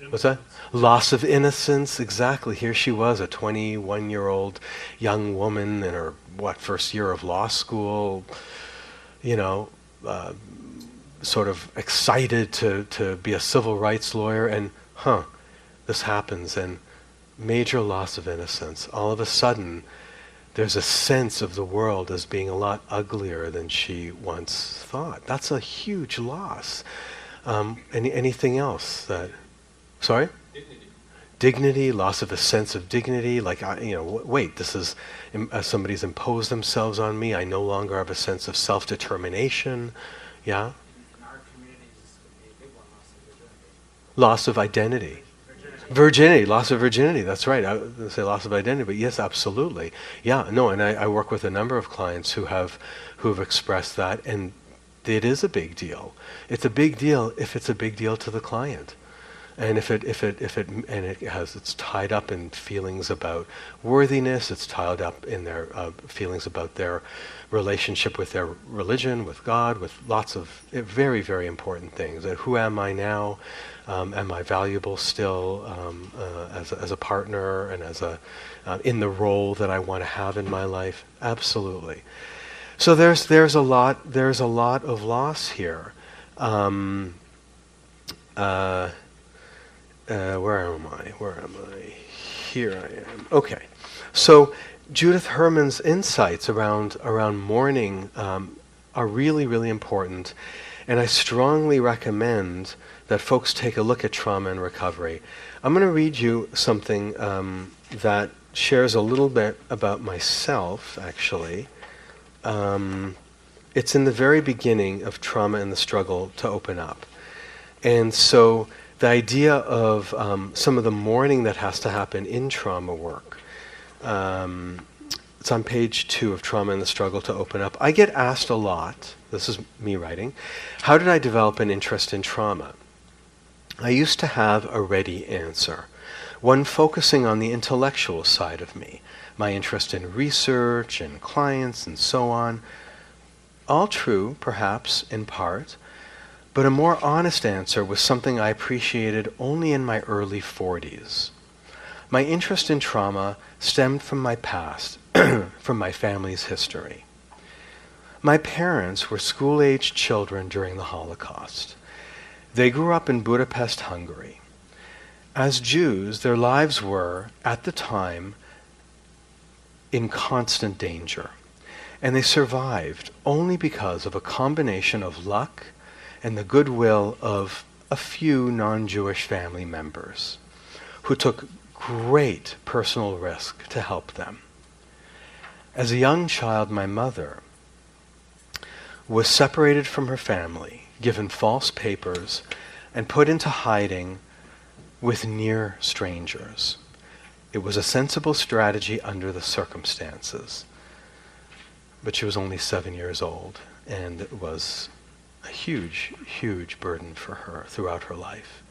What's that? Loss of innocence. Exactly. Here she was, a 21-year-old young woman in her first year of law school, sort of excited to be a civil rights lawyer, and this happens, and major loss of innocence. All of a sudden, there's a sense of the world as being a lot uglier than she once thought. That's a huge loss. Anything else that... Sorry? Dignity, loss of a sense of dignity, like, wait, this is, somebody's imposed themselves on me, I no longer have a sense of self-determination, yeah? Loss of identity. Virginity, loss of virginity, that's right. I was going to say loss of identity, but yes, absolutely. Yeah, no, and I work with a number of clients who've expressed that, and it is a big deal. It's a big deal if it's a big deal to the client. And it's tied up in feelings about worthiness, it's tied up in their feelings about their relationship with their religion, with God, with lots of very, very important things. Who am I now? Am I valuable still as a partner and as in the role that I want to have in my life? Absolutely. So there's a lot of loss here. Where am I? Here I am. Okay. So Judith Herman's insights around mourning are really, really important, and I strongly recommend that folks take a look at Trauma and Recovery. I'm going to read you something that shares a little bit about myself, actually. It's in the very beginning of Trauma and the Struggle to Open Up. And so the idea of some of the mourning that has to happen in trauma work. It's on page 2 of Trauma and the Struggle to Open Up. I get asked a lot, this is me writing, how did I develop an interest in trauma? I used to have a ready answer, one focusing on the intellectual side of me, my interest in research and clients and so on. All true, perhaps, in part, but a more honest answer was something I appreciated only in my early 40s. My interest in trauma stemmed from my past, from my family's history. My parents were school-aged children during the Holocaust. They grew up in Budapest, Hungary. As Jews, their lives were, at the time, in constant danger, and they survived only because of a combination of luck and the goodwill of a few non-Jewish family members who took great personal risk to help them. As a young child, my mother was separated from her family, given false papers, and put into hiding with near strangers. It was a sensible strategy under the circumstances. But she was only 7 years old, and it was a huge, huge burden for her throughout her life.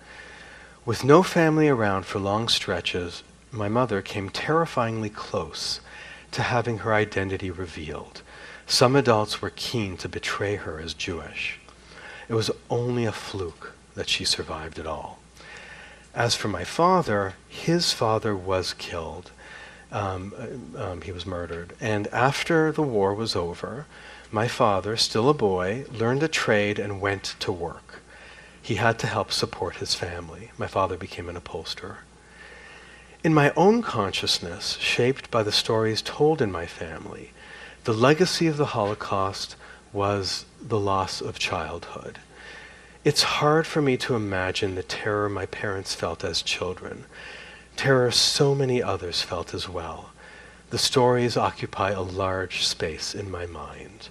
With no family around for long stretches, my mother came terrifyingly close to having her identity revealed. Some adults were keen to betray her as Jewish. It was only a fluke that she survived it all. As for my father, his father was killed. He was murdered. And after the war was over, my father, still a boy, learned a trade and went to work. He had to help support his family. My father became an upholsterer. In my own consciousness, shaped by the stories told in my family, the legacy of the Holocaust was the loss of childhood. It's hard for me to imagine the terror my parents felt as children, terror so many others felt as well. The stories occupy a large space in my mind.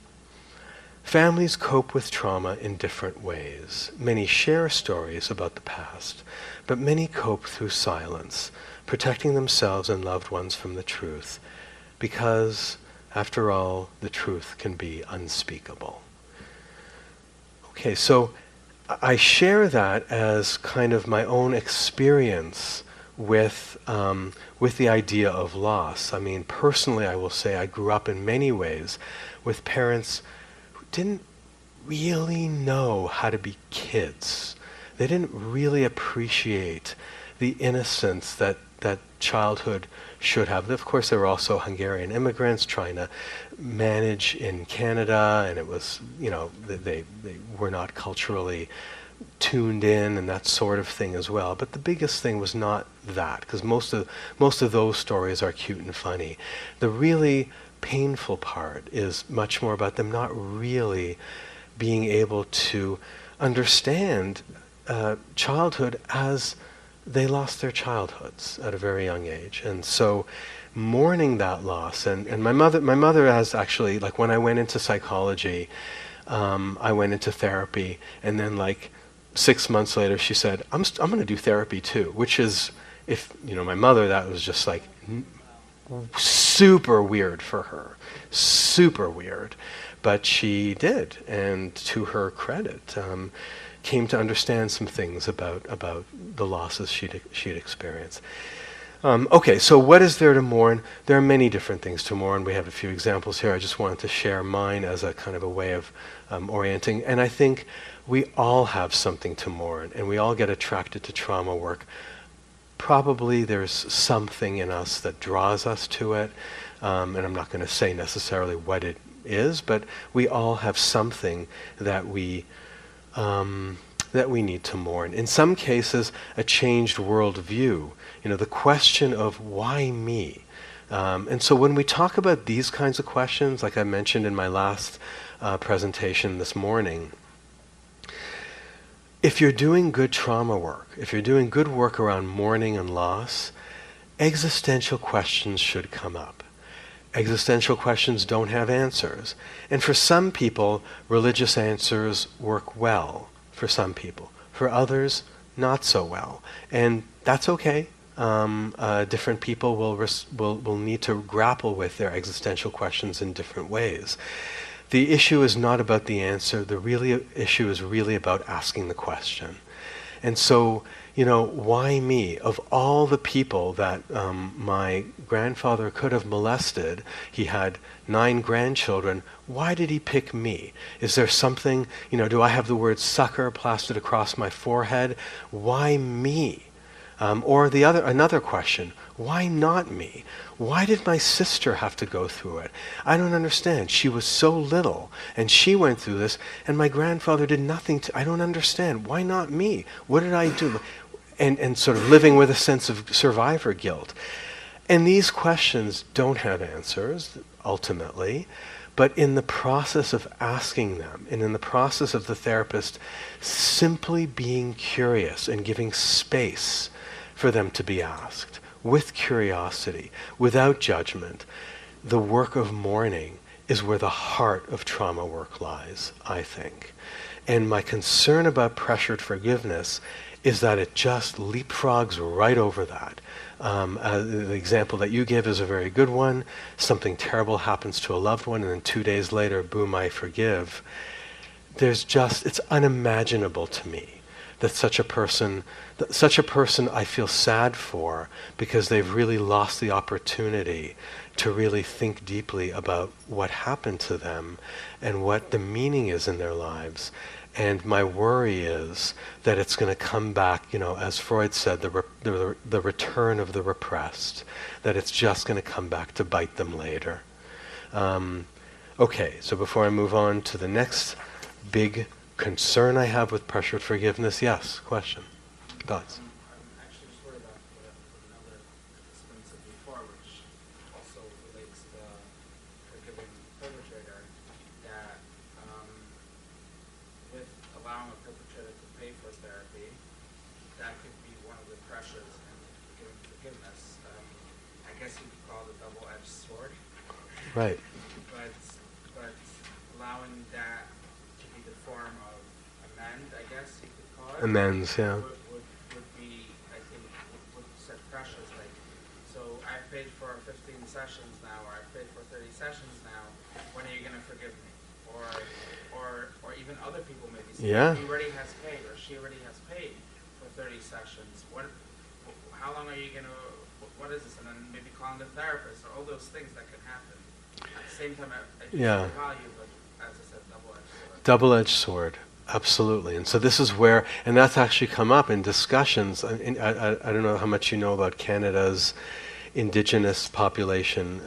Families cope with trauma in different ways. Many share stories about the past, but many cope through silence, protecting themselves and loved ones from the truth, because, after all, the truth can be unspeakable. Okay, so I share that as kind of my own experience with the idea of loss. I mean, personally, I will say I grew up in many ways with parents who didn't really know how to be kids. They didn't really appreciate the innocence that childhood should have. Of course, they were also Hungarian immigrants trying to manage in Canada, and it was, they were not culturally tuned in and that sort of thing as well. But the biggest thing was not that, because most of those stories are cute and funny. The really painful part is much more about them not really being able to understand childhood as they lost their childhoods at a very young age. And so mourning that loss, and my mother has actually, like when I went into psychology, I went into therapy, and then like 6 months later she said, I'm going to do therapy too, which is, if my mother, that was just like super weird for her, super weird. But she did, and to her credit, came to understand some things about the losses she'd experienced. Okay, so what is there to mourn? There are many different things to mourn. We have a few examples here. I just wanted to share mine as a kind of a way of orienting. And I think we all have something to mourn, and we all get attracted to trauma work. Probably there's something in us that draws us to it, and I'm not going to say necessarily what it is, but we all have something that we need to mourn. In some cases, a changed worldview. The question of why me? And so when we talk about these kinds of questions, like I mentioned in my last presentation this morning, if you're doing good trauma work, if you're doing good work around mourning and loss, existential questions should come up. Existential questions don't have answers. And for some people, religious answers work well for some people. For others, not so well. And that's okay. Different people will need to grapple with their existential questions in different ways. The issue is not about the answer. The issue is really about asking the question. And so, why me? Of all the people that my grandfather could have molested, he had 9 grandchildren, why did he pick me? Is there something, do I have the word sucker plastered across my forehead? Why me? Or another question, why not me? Why did my sister have to go through it? I don't understand. She was so little, and she went through this, and my grandfather did nothing I don't understand. Why not me? What did I do? And sort of living with a sense of survivor guilt. And these questions don't have answers, ultimately, but in the process of asking them, and in the process of the therapist simply being curious and giving space for them to be asked, with curiosity, without judgment, the work of mourning is where the heart of trauma work lies, I think. And my concern about pressured forgiveness is that it just leapfrogs right over that. The example that you give is a very good one. Something terrible happens to a loved one, and then 2 days later, boom, I forgive. It's unimaginable to me that such a person I feel sad for, because they've really lost the opportunity to really think deeply about what happened to them and what the meaning is in their lives. And my worry is that it's going to come back, as Freud said, the return of the repressed, that it's just going to come back to bite them later. Okay, so before I move on to the next big concern I have with pressured forgiveness, yes, question, thoughts? I'm actually just worried about what another participant said before, which also relates to forgiving the perpetrator, that with allowing a perpetrator to pay for therapy, that could be one of the pressures in forgiveness. I guess you could call it a double-edged sword. Right. But allowing that to be the form of amend, I guess you could call it. Amends, yeah. Would be, I think, would set pressures. Like, so I've paid for 15 sessions now, or I've paid for 30 sessions now. When are you going to forgive me? Or even other people maybe say, Yeah. he already has paid, or she already has paid for 30 sessions. How long are you going to, what is this? And then maybe calling the therapist, or all those things that can happen. At the same time, I do Yeah. see value, but as I said, double-edged sword. Double-edged sword, absolutely. And so this is where, and that's actually come up in discussions. I don't know how much you know about Canada's Indigenous population.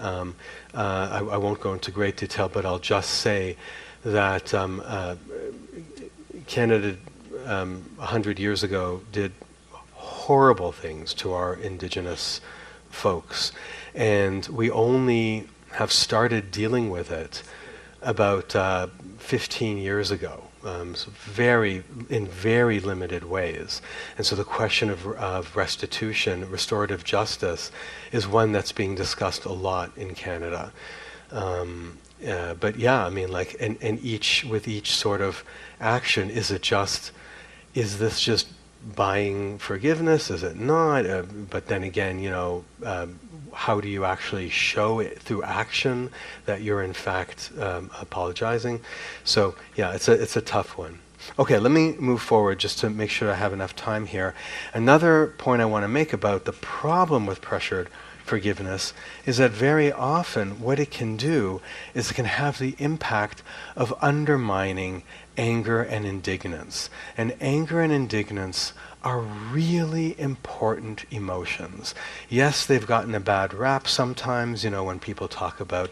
I won't go into great detail, but I'll just say that Canada 100 years ago did horrible things to our Indigenous folks, and we only have started dealing with it about 15 years ago, so in very limited ways. And so the question of restitution, restorative justice, is one that's being discussed a lot in Canada. But yeah, I mean, like, and with each sort of action, is this just buying forgiveness? Is it not? But then again, how do you actually show it through action that you're in fact apologizing? So yeah, it's a tough one. Okay, let me move forward just to make sure I have enough time here. Another point I want to make about the problem with pressured forgiveness is that very often what it can do is it can have the impact of undermining anger and indignance. And anger and indignance are really important emotions. Yes, they've gotten a bad rap sometimes, when people talk about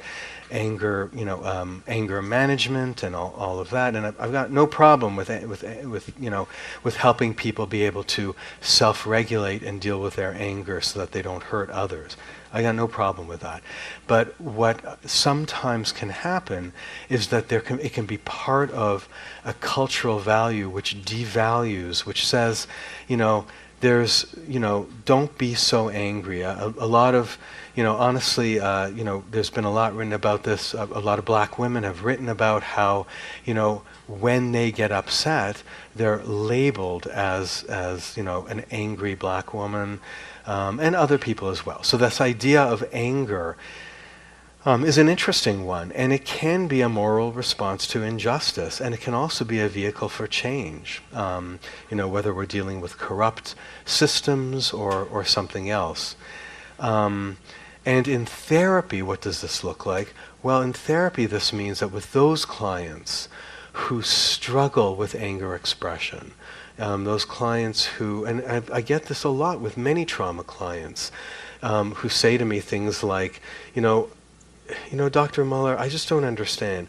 anger, anger management and all of that. And I've got no problem with helping people be able to self-regulate and deal with their anger so that they don't hurt others. I got no problem with that. But what sometimes can happen is that it can be part of a cultural value which devalues, which says, don't be so angry. A lot of, honestly, there's been a lot written about this. A lot of black women have written about how, when they get upset, they're labeled as an angry black woman, and other people as well. So this idea of anger is an interesting one, and it can be a moral response to injustice, and it can also be a vehicle for change, whether we're dealing with corrupt systems or something else. And in therapy, what does this look like? Well, in therapy, this means that with those clients who struggle with anger expression, those clients who, and I get this a lot with many trauma clients, who say to me things like, Dr. Muller, I just don't understand.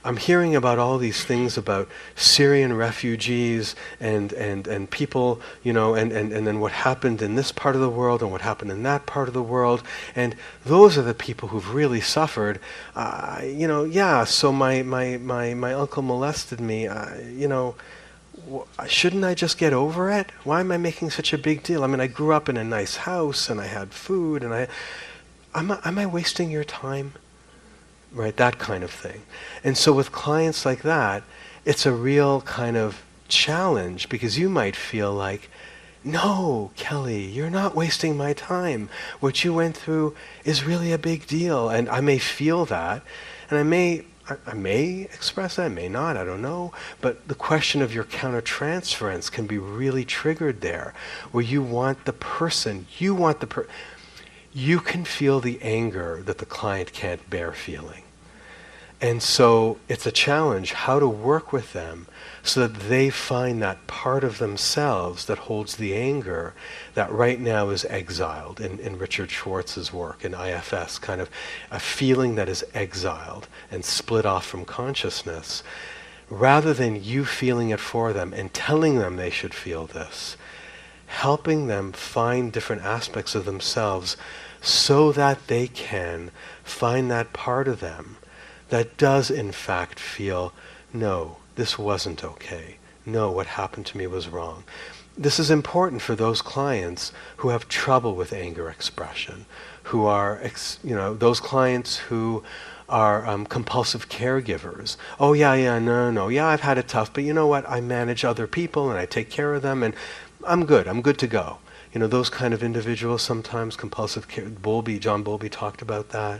I'm hearing about all these things about Syrian refugees and people, and then what happened in this part of the world and what happened in that part of the world, and those are the people who've really suffered. So my uncle molested me. Shouldn't I just get over it? Why am I making such a big deal? I mean, I grew up in a nice house and I had food and am I wasting your time? Right, that kind of thing. And so with clients like that, it's a real kind of challenge, because you might feel like, no, Kelly, you're not wasting my time. What you went through is really a big deal. And I may feel that, and I may express that, I may not, I don't know. But the question of your countertransference can be really triggered there, where you want the person, you can feel the anger that the client can't bear feeling. And so it's a challenge how to work with them so that they find that part of themselves that holds the anger that right now is exiled in Richard Schwartz's work in IFS, kind of a feeling that is exiled and split off from consciousness, rather than you feeling it for them and telling them they should feel this, helping them find different aspects of themselves so that they can find that part of them that does in fact feel, no, this wasn't okay. No, what happened to me was wrong. This is important for those clients who have trouble with anger expression, who are, those clients who are compulsive caregivers. Oh yeah, no, yeah, I've had it tough, but you know what? I manage other people and I take care of them and I'm good to go. Those kind of individuals, sometimes compulsive care, John Bowlby talked about that.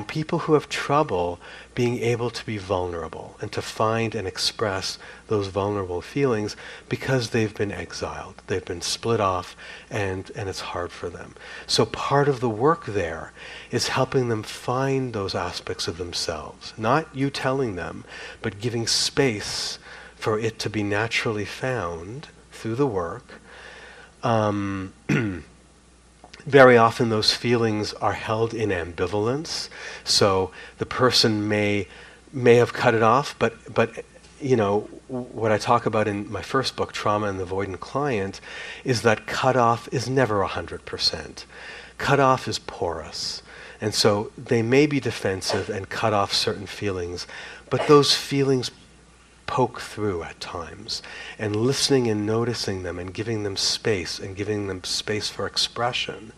People who have trouble being able to be vulnerable and to find and express those vulnerable feelings because they've been exiled, they've been split off, and it's hard for them. So part of the work there is helping them find those aspects of themselves. Not you telling them, but giving space for it to be naturally found through the work. Very often those feelings are held in ambivalence. So the person may have cut it off, but what I talk about in my first book, Trauma and the Avoidant Client, is that cutoff is never 100%. Cutoff is porous. And so they may be defensive and cut off certain feelings, but those feelings poke through at times, and listening and noticing them and giving them space for expression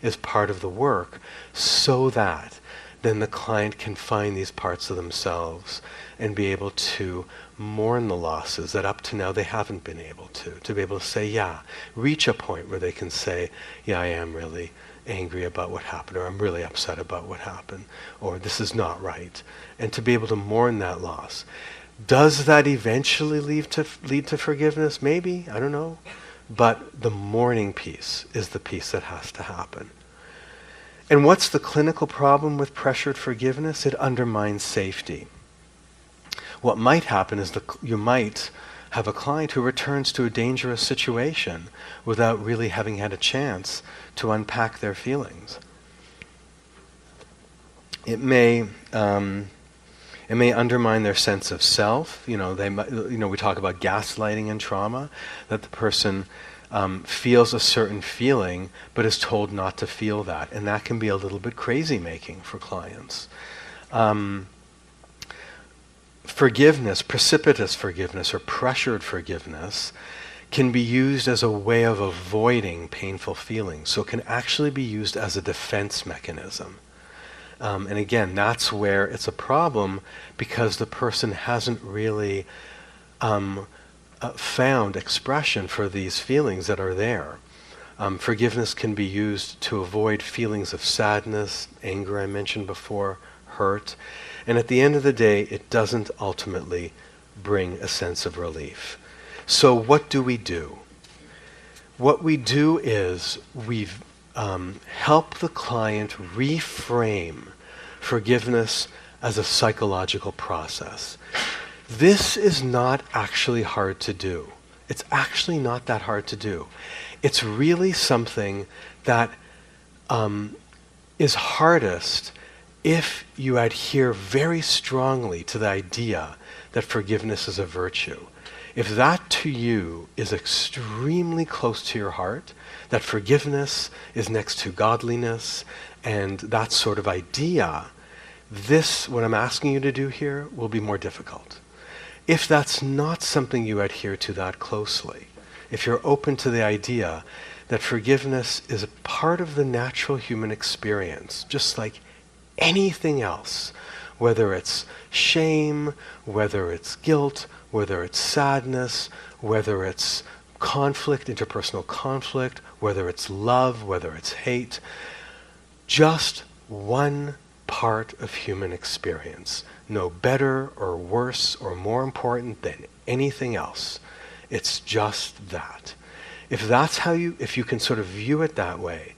is part of the work, so that then the client can find these parts of themselves and be able to mourn the losses that up to now they haven't been able to be able to say, yeah, reach a point where they can say, yeah, I am really angry about what happened, or I'm really upset about what happened, or this is not right, and to be able to mourn that loss. Does that eventually lead to forgiveness? Maybe, I don't know. But the mourning piece is the piece that has to happen. And what's the clinical problem with pressured forgiveness? It undermines safety. What might happen is you might have a client who returns to a dangerous situation without really having had a chance to unpack their feelings. It may undermine their sense of self. We talk about gaslighting in trauma, that the person feels a certain feeling, but is told not to feel that, and that can be a little bit crazy-making for clients. Forgiveness, precipitous forgiveness, or pressured forgiveness, can be used as a way of avoiding painful feelings. So it can actually be used as a defense mechanism. And again, that's where it's a problem, because the person hasn't really found expression for these feelings that are there. Forgiveness can be used to avoid feelings of sadness, anger I mentioned before, hurt. And at the end of the day, it doesn't ultimately bring a sense of relief. So what do we do? What we do is we've help the client reframe forgiveness as a psychological process. This is not actually hard to do. It's actually not that hard to do. It's really something that is hardest if you adhere very strongly to the idea that forgiveness is a virtue. If that to you is extremely close to your heart, that forgiveness is next to godliness and that sort of idea, what I'm asking you to do here, will be more difficult. If that's not something you adhere to that closely, if you're open to the idea that forgiveness is a part of the natural human experience, just like anything else, whether it's shame, whether it's guilt, whether it's sadness, whether it's conflict, interpersonal conflict, whether it's love, whether it's hate. Just one part of human experience, no better or worse or more important than anything else. It's just that. If you can sort of view it that way,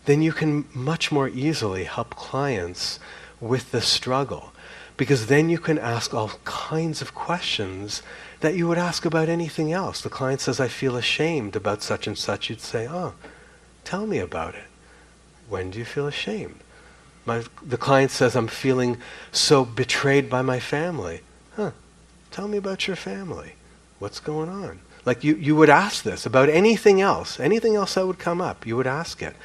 then you can much more easily help clients with the struggle. Because then you can ask all kinds of questions that you would ask about anything else. The client says, I feel ashamed about such and such. You'd say, oh, tell me about it. When do you feel ashamed? The client says, I'm feeling so betrayed by my family. Tell me about your family. What's going on? Like you would ask this about anything else that would come up, you would ask it.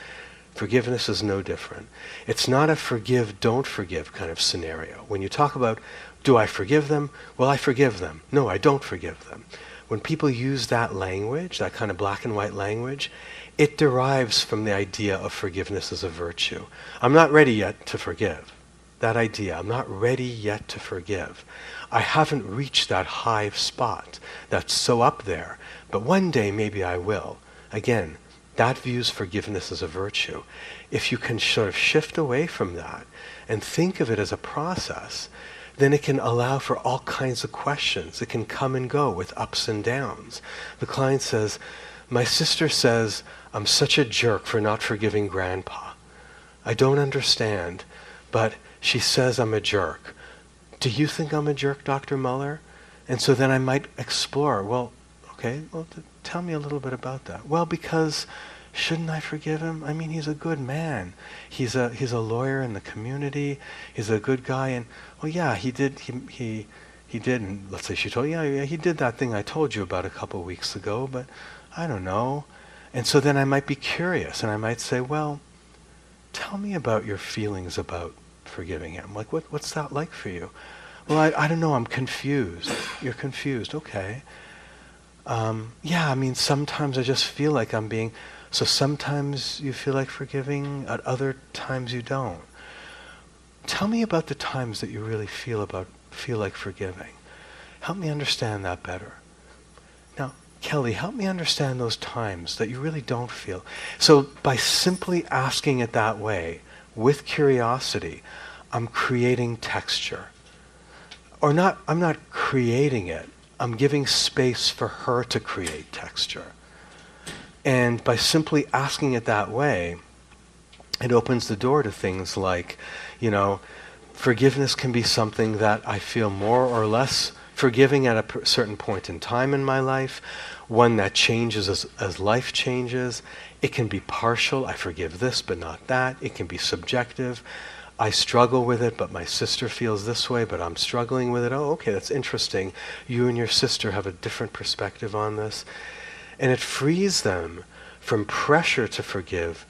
Forgiveness is no different. It's not a forgive, don't forgive kind of scenario. When you talk about, do I forgive them? Well, I forgive them. No, I don't forgive them. When people use that language, that kind of black and white language, it derives from the idea of forgiveness as a virtue. I'm not ready yet to forgive. That idea, I'm not ready yet to forgive. I haven't reached that high spot that's so up there, but one day maybe I will. Again, that views forgiveness as a virtue. If you can sort of shift away from that and think of it as a process, then it can allow for all kinds of questions. It can come and go with ups and downs. The client says, my sister says, I'm such a jerk for not forgiving Grandpa. I don't understand, but she says I'm a jerk. Do you think I'm a jerk, Dr. Muller? And so then I might explore, tell me a little bit about that. Well, because shouldn't I forgive him? I mean, he's a good man. He's a lawyer in the community. He's a good guy. And, he did, and let's say she told, he did that thing I told you about a couple of weeks ago, but I don't know. And so then I might be curious, and I might say, well, tell me about your feelings about forgiving him. Like, what's that like for you? Well, I don't know, I'm confused. You're confused, okay. Sometimes I just feel like I'm being... So sometimes you feel like forgiving, at other times you don't. Tell me about the times that you really feel like forgiving. Help me understand that better. Now, Kelly, help me understand those times that you really don't feel. So by simply asking it that way, with curiosity, I'm creating texture. I'm not creating it. I'm giving space for her to create texture. And by simply asking it that way, it opens the door to things like, forgiveness can be something that I feel more or less forgiving at a certain point in time in my life, one that changes as life changes. It can be partial. I forgive this, but not that. It can be subjective. I struggle with it, but my sister feels this way, but I'm struggling with it. Oh, okay, that's interesting. You and your sister have a different perspective on this. And it frees them from pressure to forgive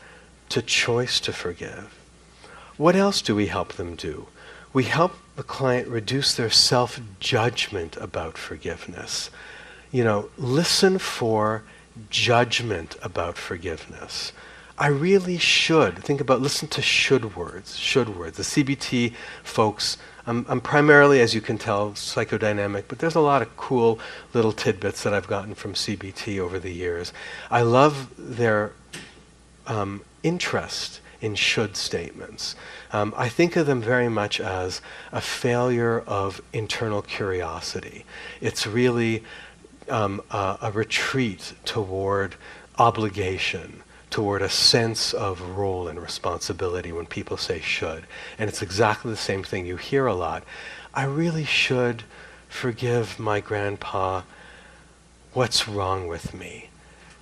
to choice to forgive. What else do we help them do? We help the client reduce their self-judgment about forgiveness. Listen for judgment about forgiveness. I really should. Listen to should words. The CBT folks, I'm primarily, as you can tell, psychodynamic, but there's a lot of cool little tidbits that I've gotten from CBT over the years. I love their interest in should statements. I think of them very much as a failure of internal curiosity. It's really a retreat toward obligation, toward a sense of role and responsibility when people say should. And it's exactly the same thing you hear a lot. I really should forgive my grandpa. What's wrong with me?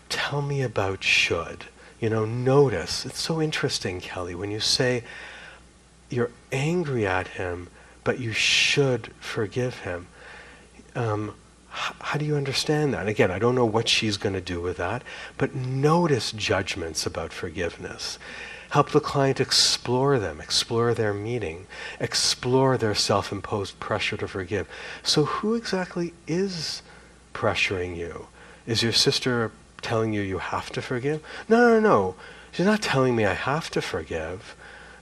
Tell me about should. Notice. It's so interesting, Kelly, when you say you're angry at him, but you should forgive him. How do you understand that? Again, I don't know what she's going to do with that, but notice judgments about forgiveness. Help the client explore them, explore their meaning, explore their self-imposed pressure to forgive. So who exactly is pressuring you? Is your sister telling you you have to forgive? No. She's not telling me I have to forgive.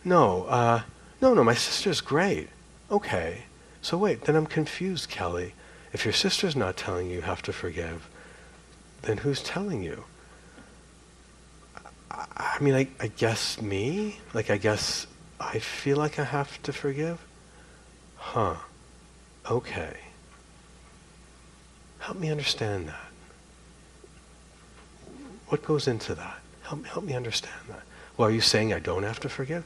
No, no, my sister's great. Okay. So wait, then I'm confused, Kelly. If your sister's not telling you have to forgive, then who's telling you? I mean, I guess me? Like, I guess I feel like I have to forgive? Huh. Okay. Help me understand that. What goes into that? Help me understand that. Well, are you saying I don't have to forgive?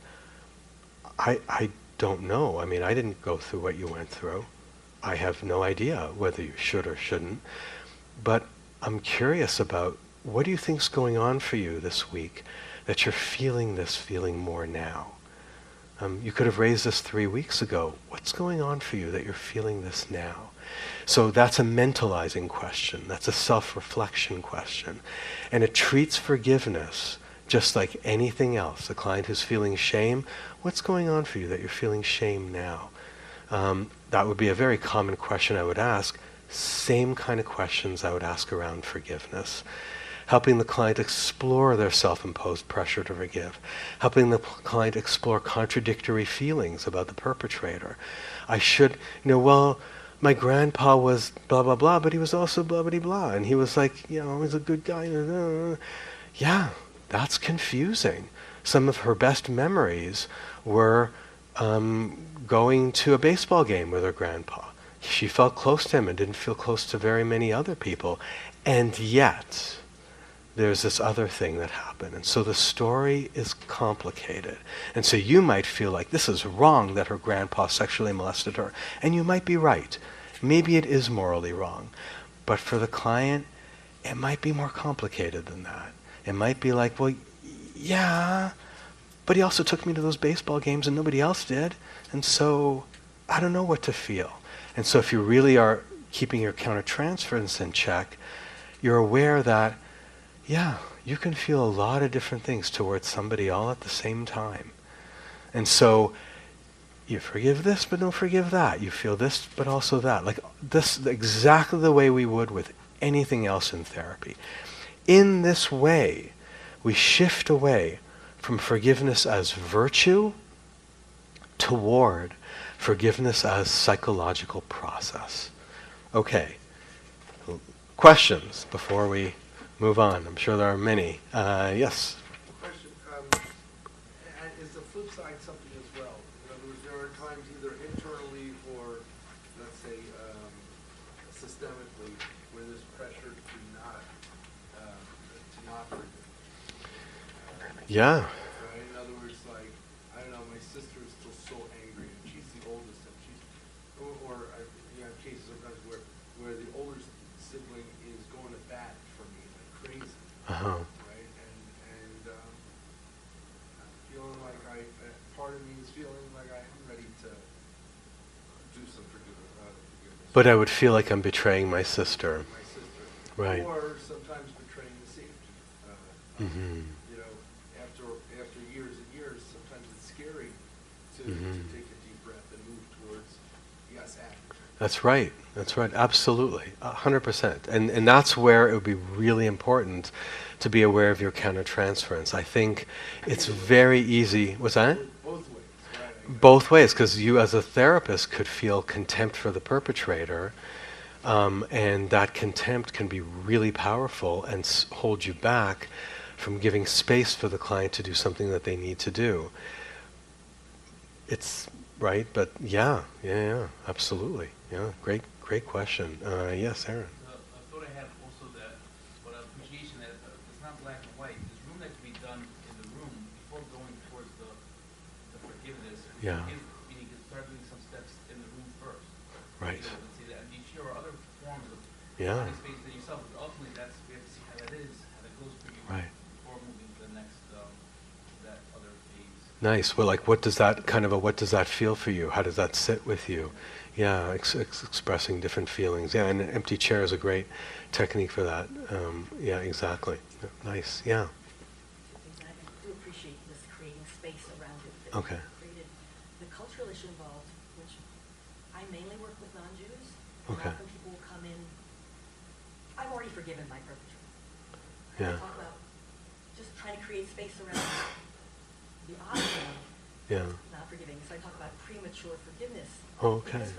I don't know. I mean, I didn't go through what you went through. I have no idea whether you should or shouldn't. But I'm curious about, what do you think's going on for you this week that you're feeling this feeling more now? You could have raised this 3 weeks ago. What's going on for you that you're feeling this now? So that's a mentalizing question. That's a self-reflection question. And it treats forgiveness just like anything else. The client who's feeling shame, what's going on for you that you're feeling shame now? That would be a very common question I would ask. Same kind of questions I would ask around forgiveness. Helping the client explore their self-imposed pressure to forgive. Helping the client explore contradictory feelings about the perpetrator. I should, well, my grandpa was blah, blah, blah, but he was also blah, blah, blah. And he was like, he's a good guy. Yeah, that's confusing. Some of her best memories were going to a baseball game with her grandpa. She felt close to him and didn't feel close to very many other people. And yet, there's this other thing that happened. And so the story is complicated. And so you might feel like this is wrong that her grandpa sexually molested her. And you might be right. Maybe it is morally wrong. But for the client, it might be more complicated than that. It might be like, well, yeah, but he also took me to those baseball games and nobody else did. And so I don't know what to feel. And so if you really are keeping your countertransference in check, you're aware that, yeah, you can feel a lot of different things towards somebody all at the same time. And so you forgive this, but don't forgive that. You feel this, but also that. Like this, exactly the way we would with anything else in therapy. In this way, we shift away from forgiveness as virtue toward forgiveness as psychological process. Okay. Questions before we move on? I'm sure there are many. Yes? Question, is the flip side something as well? In other words, there are times either internally or, let's say, systemically, where there's pressure to not forgive. Yeah. Right? In other words, like, I don't know, my sister is still so angry, and she's the oldest, and you have cases sometimes where the older sibling is going to bat for me like crazy. Uh-huh. Right? And feeling like part of me is feeling like I am ready to do some forgiveness. But I would feel like I'm betraying my sister. Right. Or sometimes betraying the safety. After years and years, sometimes it's scary to take a deep breath and move towards yes, act. That's right. Absolutely. 100%. And that's where it would be really important to be aware of your countertransference. I think it's very easy. What's that? Both ways. Right? Both ways, because you as a therapist could feel contempt for the perpetrator, and that contempt can be really powerful and hold you back from giving space for the client to do something that they need to do. It's right, but yeah, absolutely. Yeah, great question. Yes, Aaron. The thought I have also that, what appreciation that it's not black and white. There's room that can be done in the room before going towards the forgiveness. Yeah. Meaning you can start doing some steps in the room first. Right. Let's see that. And you share other forms of Yeah. finding space for yourself, but ultimately we have to see how that is, how that goes for you Right. before moving to the next that other phase. Nice. Well, like, what does that feel for you? How does that sit with you? Yeah, expressing different feelings. Yeah, and an empty chair is a great technique for that. Yeah, exactly. Nice. Yeah. I do appreciate this creating space around it. That Okay. created the cultural issue involved, which I mainly work with non-Jews. Okay. And often people will come in, I've already forgiven my perpetrator. And Yeah. I talk about just trying to create space around the option of Yeah. not forgiving. So I talk about premature forgiveness. Okay. Because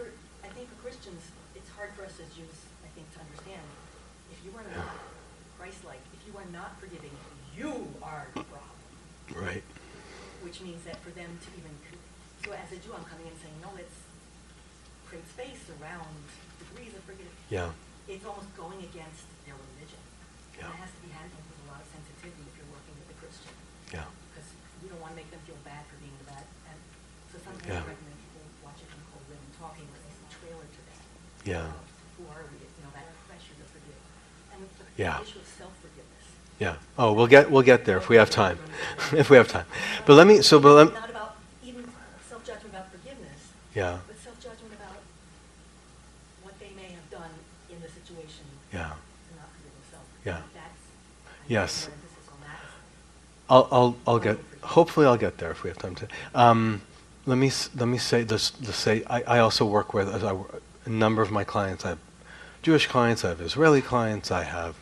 I think for Christians, it's hard for us as Jews, I think, to understand. If you are not Christ-like, if you are not forgiving, you are the problem. Right. Which means that for them to even, so as a Jew, I'm coming in saying, no, let's create space around degrees of forgiveness. Yeah. It's almost going against their religion. Yeah. And it has to be handled with a lot of sensitivity if you're working with a Christian. Yeah. Because you don't want to make them feel bad for being the bad. And so sometimes Yeah. I recommend people watch it from Cold Women Talking, where there's a trailer to that. Yeah. Who are we? You know, that pressure to forgive. And the Yeah. issue of self-forgiveness. Yeah. Oh, we'll get there if we have time. If we have time. But let me. So, but let. Not about even self-judgment about forgiveness. Yeah. But self-judgment about what they may have done in the situation. Yeah. To not forgive themselves. Yeah. That's Yes. more emphasis on that. I'll get. Hopefully, I'll get there if we have time to. Let me say this. I also work with a number of my clients. I have Jewish clients. I have Israeli clients. I have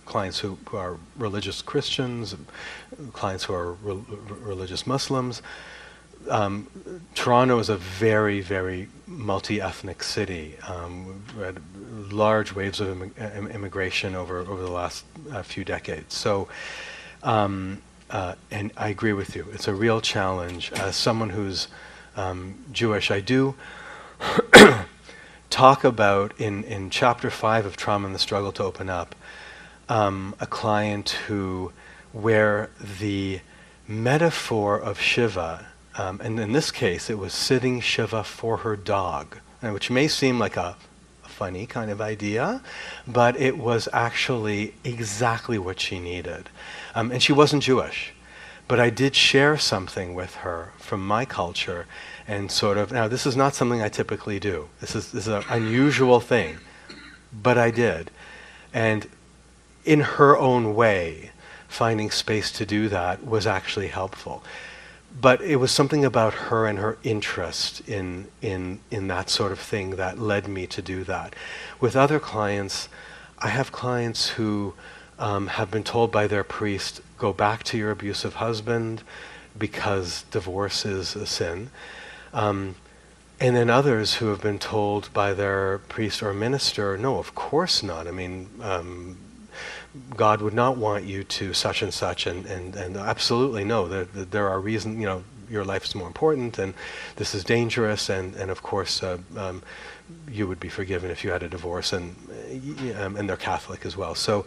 clients who are religious Christians, clients who are religious Muslims. Toronto is a very, very multi-ethnic city. We had large waves of immigration over the last few decades. So, and I agree with you. It's a real challenge. As someone who's Jewish, I do talk about in Chapter 5 of Trauma and the Struggle to Open Up, a client where the metaphor of Shiva, and in this case it was sitting Shiva for her dog, which may seem like a funny kind of idea, but it was actually exactly what she needed. And she wasn't Jewish, but I did share something with her from my culture, and sort of, now this is not something I typically do. This is an unusual thing, but I did. And in her own way, finding space to do that was actually helpful. But it was something about her and her interest in that sort of thing that led me to do that. With other clients, I have clients who have been told by their priest, go back to your abusive husband because divorce is a sin. And then others who have been told by their priest or minister, no, of course not. I mean, God would not want you to such and such, and absolutely no. There are reasons, you know, your life is more important, and this is dangerous, and of course you would be forgiven if you had a divorce, and they're Catholic as well. So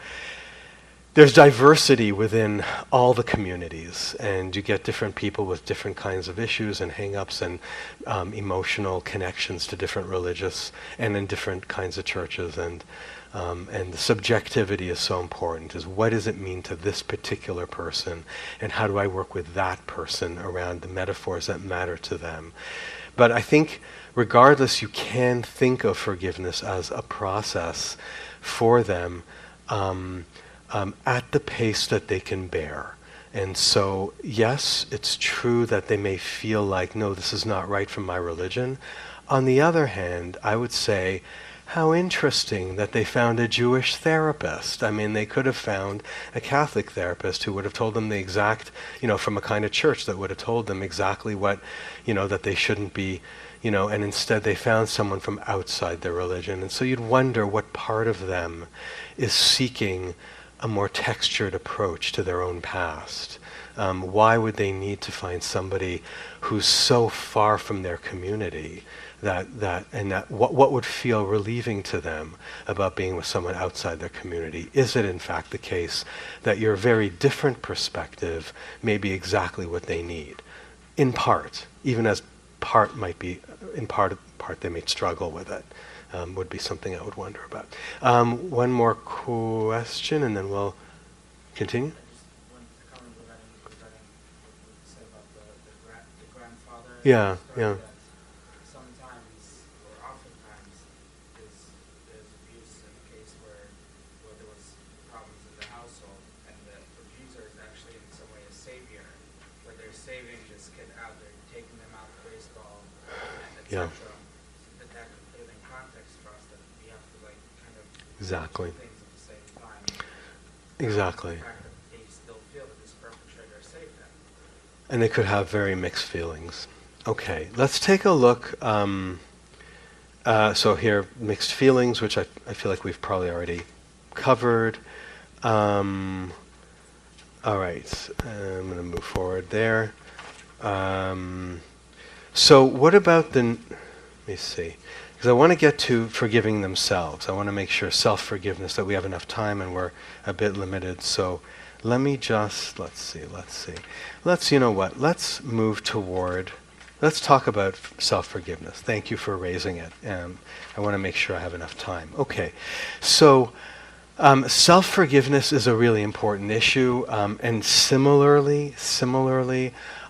there's diversity within all the communities, and you get different people with different kinds of issues and hang-ups and emotional connections to different religious and in different kinds of churches, and the subjectivity is so important, is what does it mean to this particular person, and how do I work with that person around the metaphors that matter to them. But I think regardless, you can think of forgiveness as a process for them at the pace that they can bear. And so, yes, it's true that they may feel like, no, this is not right from my religion. On the other hand, I would say, how interesting that they found a Jewish therapist. I mean, they could have found a Catholic therapist who would have told them the exact, from a kind of church that would have told them exactly what, that they shouldn't be, and instead they found someone from outside their religion. And so you'd wonder what part of them is seeking a more textured approach to their own past. Why would they need to find somebody who's so far from their community what would feel relieving to them about being with someone outside their community? Is it in fact the case that your very different perspective may be exactly what they need? In part, even as part might be, in part they may struggle with it, would be something I would wonder about. One more question and then we'll continue. Yeah, yeah. Sometimes, or oftentimes, there's abuse in a case where there was problems in the household, and the abuser is actually in some way a savior, where they're saving this kid out, they're taking them out to baseball, and etc. Yeah. So that could put it in context for us that we have to kind of Exactly. do things at the same time. Exactly. The fact that they still feel that this perpetrator saved them. And they could have very mixed feelings. Okay, let's take a look. So here, mixed feelings, which I feel like we've probably already covered. All right, I'm going to move forward there. So what about the, let me see, because I want to get to forgiving themselves. I want to make sure self-forgiveness, that we have enough time and we're a bit limited. So let me just, let's see. You know what, let's move toward, let's talk about self-forgiveness. Thank you for raising it. I want to make sure I have enough time. Okay, so self-forgiveness is a really important issue, and similarly,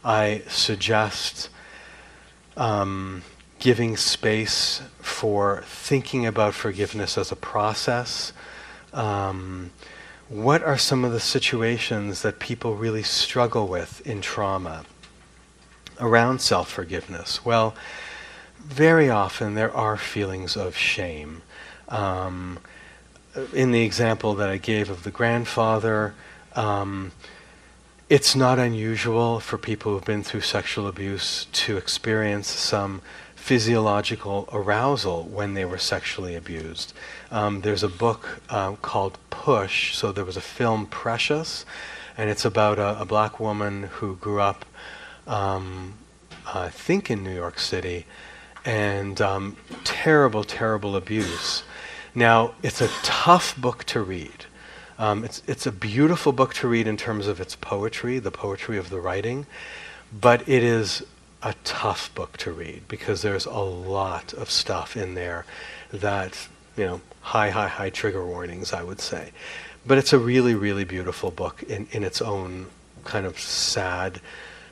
I suggest giving space for thinking about forgiveness as a process. What are some of the situations that people really struggle with in trauma around self-forgiveness? Well, very often there are feelings of shame. In the example that I gave of the grandfather, it's not unusual for people who've been through sexual abuse to experience some physiological arousal when they were sexually abused. There's a book called Push, so there was a film, Precious, and it's about a black woman who grew up, I think in New York City, and terrible abuse. Now, it's a tough book to read. It's a beautiful book to read in terms of its poetry, the poetry of the writing, but it is a tough book to read because there's a lot of stuff in there that, high trigger warnings, I would say. But it's a really beautiful book in its own kind of sad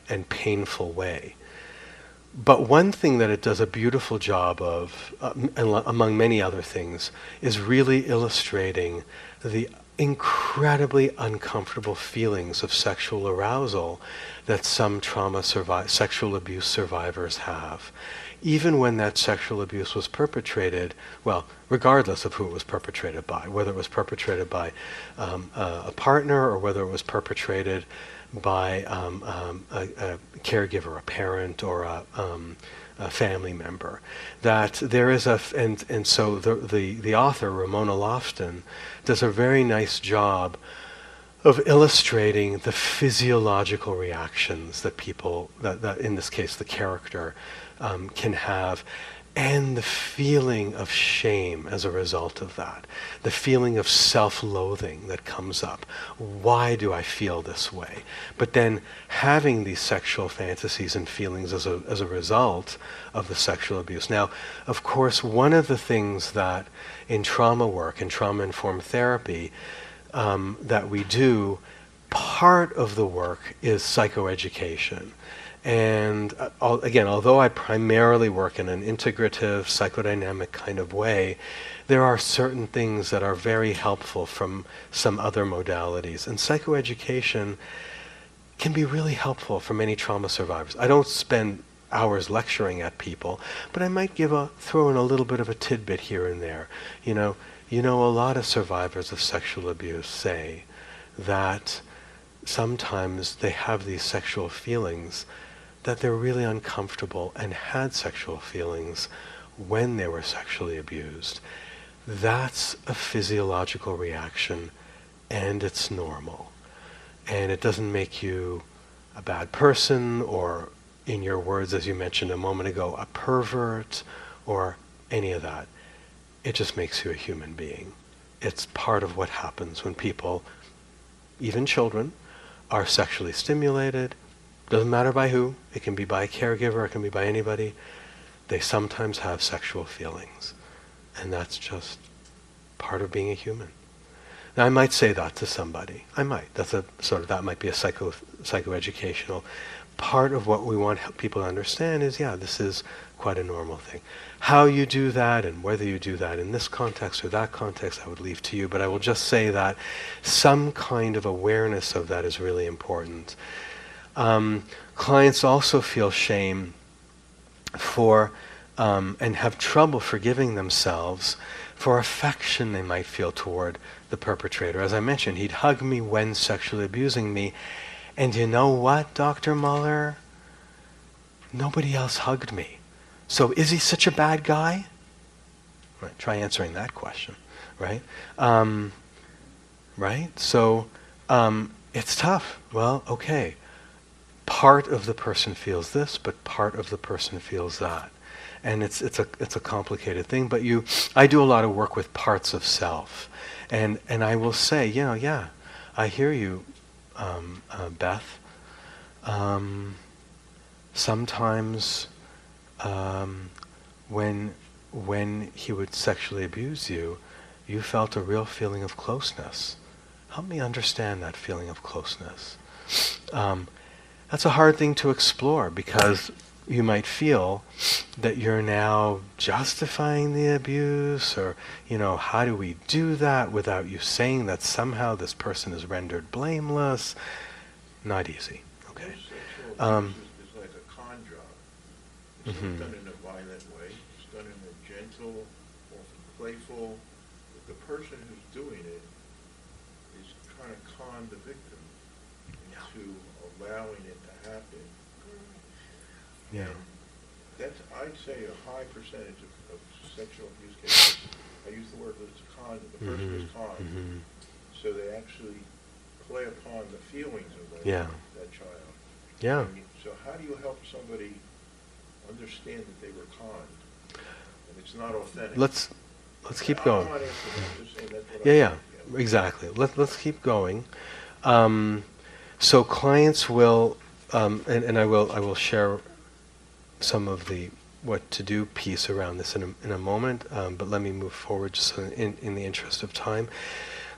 and painful way. But one thing that it does a beautiful job of, among many other things, is really illustrating the incredibly uncomfortable feelings of sexual arousal that some sexual abuse survivors have. Even when that sexual abuse was perpetrated, well, regardless of who it was perpetrated by, whether it was perpetrated by a partner or whether it was perpetrated by a caregiver, a parent, or a family member, that there is and so the author, Ramona Lofton, does a very nice job of illustrating the physiological reactions that people, that in this case the character, can have, and the feeling of shame as a result of that, the feeling of self-loathing that comes up. Why do I feel this way? But then having these sexual fantasies and feelings as a result of the sexual abuse. Now, of course, one of the things that in trauma work and trauma-informed therapy that we do, part of the work is psychoeducation. And again, although I primarily work in an integrative, psychodynamic kind of way, there are certain things that are very helpful from some other modalities. And psychoeducation can be really helpful for many trauma survivors. I don't spend hours lecturing at people, but I might throw in a little bit of a tidbit here and there. A lot of survivors of sexual abuse say that sometimes they have these sexual feelings that they're really uncomfortable and had sexual feelings when they were sexually abused. That's a physiological reaction, and it's normal. And it doesn't make you a bad person, or, in your words, as you mentioned a moment ago, a pervert, or any of that. It just makes you a human being. It's part of what happens when people, even children, are sexually stimulated. Doesn't matter by who. It can be by a caregiver. It can be by anybody. They sometimes have sexual feelings. And that's just part of being a human. Now, I might say that to somebody. I might. That might be a psychoeducational part of what we want people to understand is, this is quite a normal thing. How you do that and whether you do that in this context or that context, I would leave to you. But I will just say that some kind of awareness of that is really important. Clients also feel shame for and have trouble forgiving themselves for affection they might feel toward the perpetrator. As I mentioned, he'd hug me when sexually abusing me. And you know what, Dr. Muller? Nobody else hugged me. So is he such a bad guy? Right, try answering that question, right? Right? So it's tough. Well, okay. Part of the person feels this, but part of the person feels that. And it's a complicated thing, but I do a lot of work with parts of self. And I will say, yeah, I hear you, Beth. Sometimes when he would sexually abuse you, you felt a real feeling of closeness. Help me understand that feeling of closeness. That's a hard thing to explore, because you might feel that you're now justifying the abuse, or, how do we do that without you saying that somehow this person is rendered blameless? Not easy. Okay. Sexual abuse is like a con job. It's not done in a violent way. It's done in a gentle, often playful. But the person who's doing it is trying to con the victim into allowing it to happen. Yeah. And that's, I'd say, a high percentage of sexual abuse cases. I use the word it's con, the person is conned. So they actually play upon the feelings of that child. Yeah. So how do you help somebody understand that they were conned and it's not authentic? Let's keep going. I'm not answering that, just saying that's what Yeah, exactly. Let's keep going. So clients will, and I will share some of the what to do piece around this in a moment, but let me move forward just in the interest of time.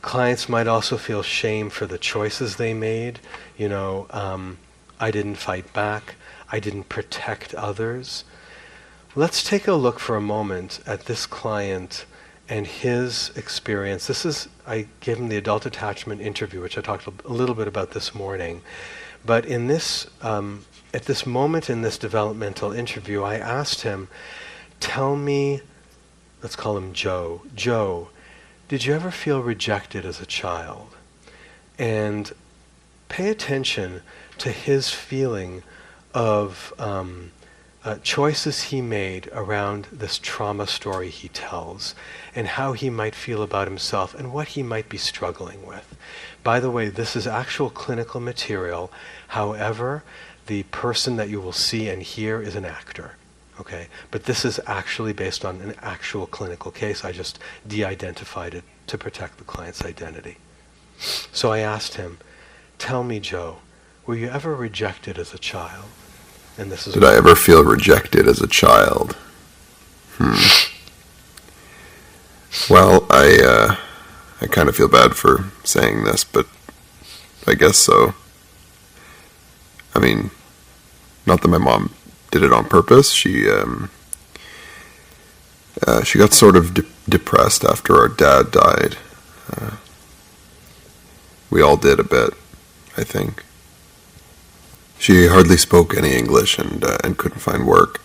Clients might also feel shame for the choices they made. I didn't fight back. I didn't protect others. Let's take a look for a moment at this client and his experience. I gave him the adult attachment interview, which I talked a little bit about this morning. But in this, at this moment in this developmental interview, I asked him, tell me, let's call him Joe. Joe, did you ever feel rejected as a child? And pay attention to his feeling of choices he made around this trauma story he tells, and how he might feel about himself and what he might be struggling with. By the way, this is actual clinical material. However, the person that you will see and hear is an actor. Okay, but this is actually based on an actual clinical case. I just de-identified it to protect the client's identity. So I asked him, tell me, Joe, were you ever rejected as a child? And this is Did I ever feel rejected as a child? Well, I kind of feel bad for saying this, but I guess so. I mean, not that my mom did it on purpose. She got sort of depressed after our dad died. We all did a bit, I think. She hardly spoke any English and couldn't find work.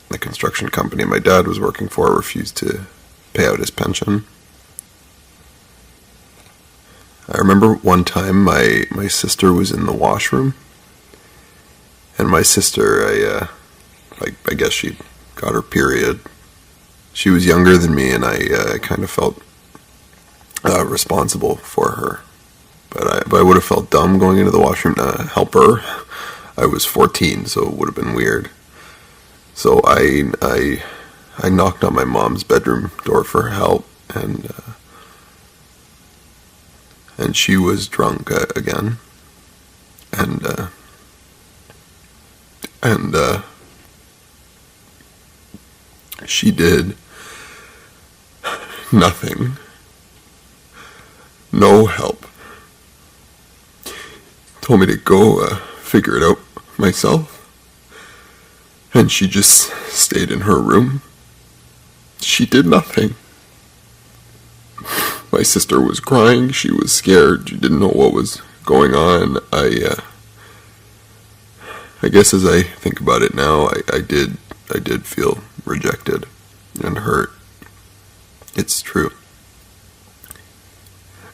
The construction company my dad was working for refused to pay out his pension. I remember one time my sister was in the washroom, and my sister, I guess she got her period. She was younger than me, and I kind of felt responsible for her. But I would have felt dumb going into the washroom to help her. I was 14, so it would have been weird. So I knocked on my mom's bedroom door for help, and she was drunk again, and she did nothing, no help. Told me to go figure it out myself, and she just stayed in her room. She did nothing. My sister was crying. She was scared. She didn't know what was going on. I guess as I think about it now, I did feel rejected and hurt. It's true.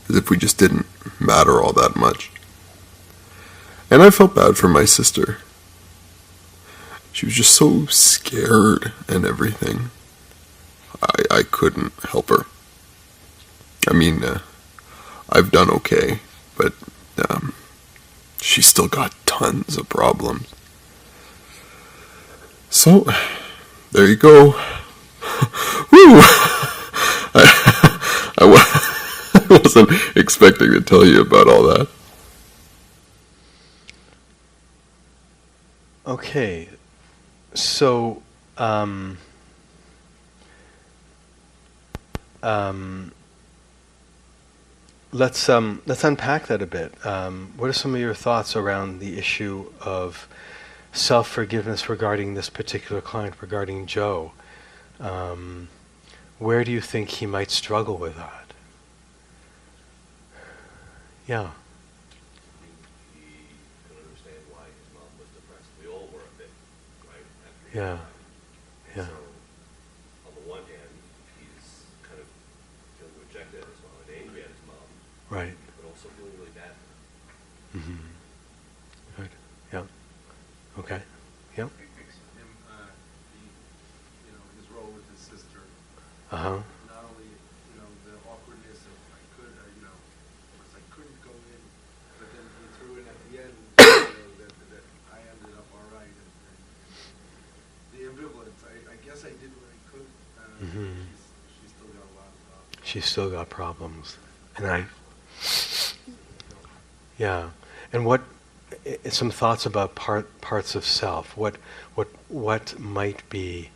As if we just didn't matter all that much. And I felt bad for my sister. She was just so scared and everything. I couldn't help her. I mean, I've done okay, but she's still got tons of problems. So, there you go. Woo! I wasn't expecting to tell you about all that. Okay, so let's unpack that a bit. What are some of your thoughts around the issue of self-forgiveness regarding this particular client, regarding Joe? Where do you think he might struggle with that? Yeah. Yeah. Yeah. So, on the one hand, he's kind of feeling rejected at his mom and angry at his mom. Right. But also feeling really bad. Mm-hmm. Good. Yeah. Okay. Yeah. Him, his role with his sister. Uh-huh. Not only, the awkwardness of I couldn't go in, but then he threw in at the end that I ended up all right. And the ambivalence. I guess I did what I could. Mm-hmm. She's still got a lot of problems. She's still got problems. And yeah. And what, some thoughts about parts of self. What might be,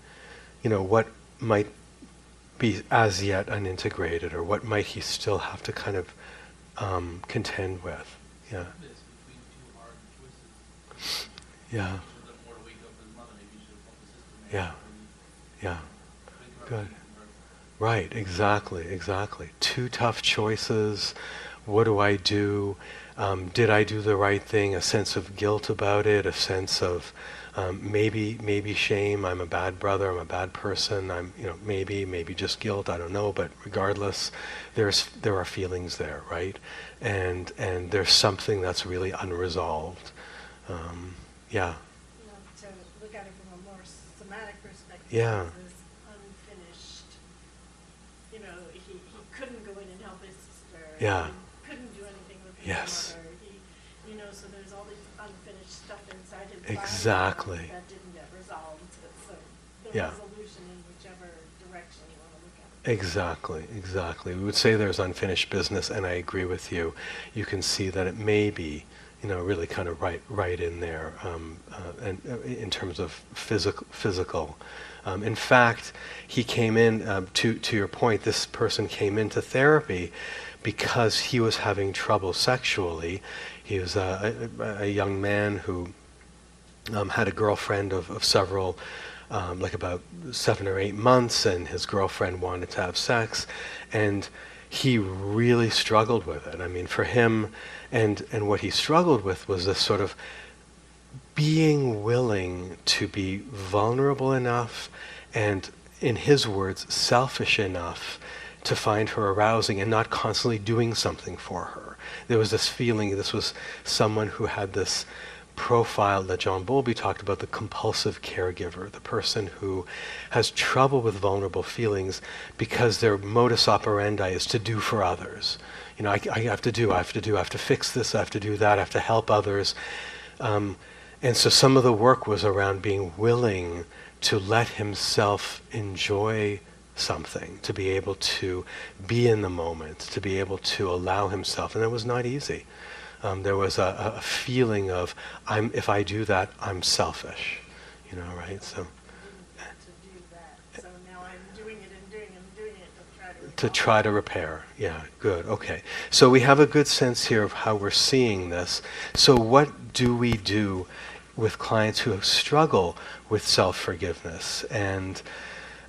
what might be as yet unintegrated, or what might he still have to kind of contend with? Yeah. Yeah. Yeah. Yeah. Good. Right, exactly. Two tough choices. What do I do? Did I do the right thing? A sense of guilt about it, a sense of maybe shame. I'm a bad brother, I'm a bad person, I'm, maybe just guilt, I don't know, but regardless, there are feelings there, right? And there's something that's really unresolved. Yeah. To look at it from a more somatic perspective, Yeah. this unfinished, he couldn't go in and help his sister. Yeah. He couldn't do anything with his Yes. mother. So there's all this unfinished stuff inside his Exactly. body that didn't get resolved. So the Yeah. resolution in whichever direction you want to look at it. Exactly. We would say there's unfinished business, and I agree with you. You can see that it may be, really kind of right in there, and in terms of physical. In fact, he came in, to your point, this person came into therapy because he was having trouble sexually. He was a young man who had a girlfriend of several, like about 7 or 8 months, and his girlfriend wanted to have sex, and he really struggled with it. I mean, for him, and what he struggled with was this sort of being willing to be vulnerable enough and, in his words, selfish enough to find her arousing and not constantly doing something for her. There was this feeling, this was someone who had this profile that John Bowlby talked about, the compulsive caregiver, the person who has trouble with vulnerable feelings because their modus operandi is to do for others. I have to fix this, I have to do that, I have to help others. And so some of the work was around being willing to let himself enjoy something, to be able to be in the moment, to be able to allow himself, and it was not easy. There was a feeling of, if I do that, I'm selfish, right? So now I'm doing it to try to repair. Yeah, good, okay. So we have a good sense here of how we're seeing this. So what do we do with clients who struggle with self-forgiveness? And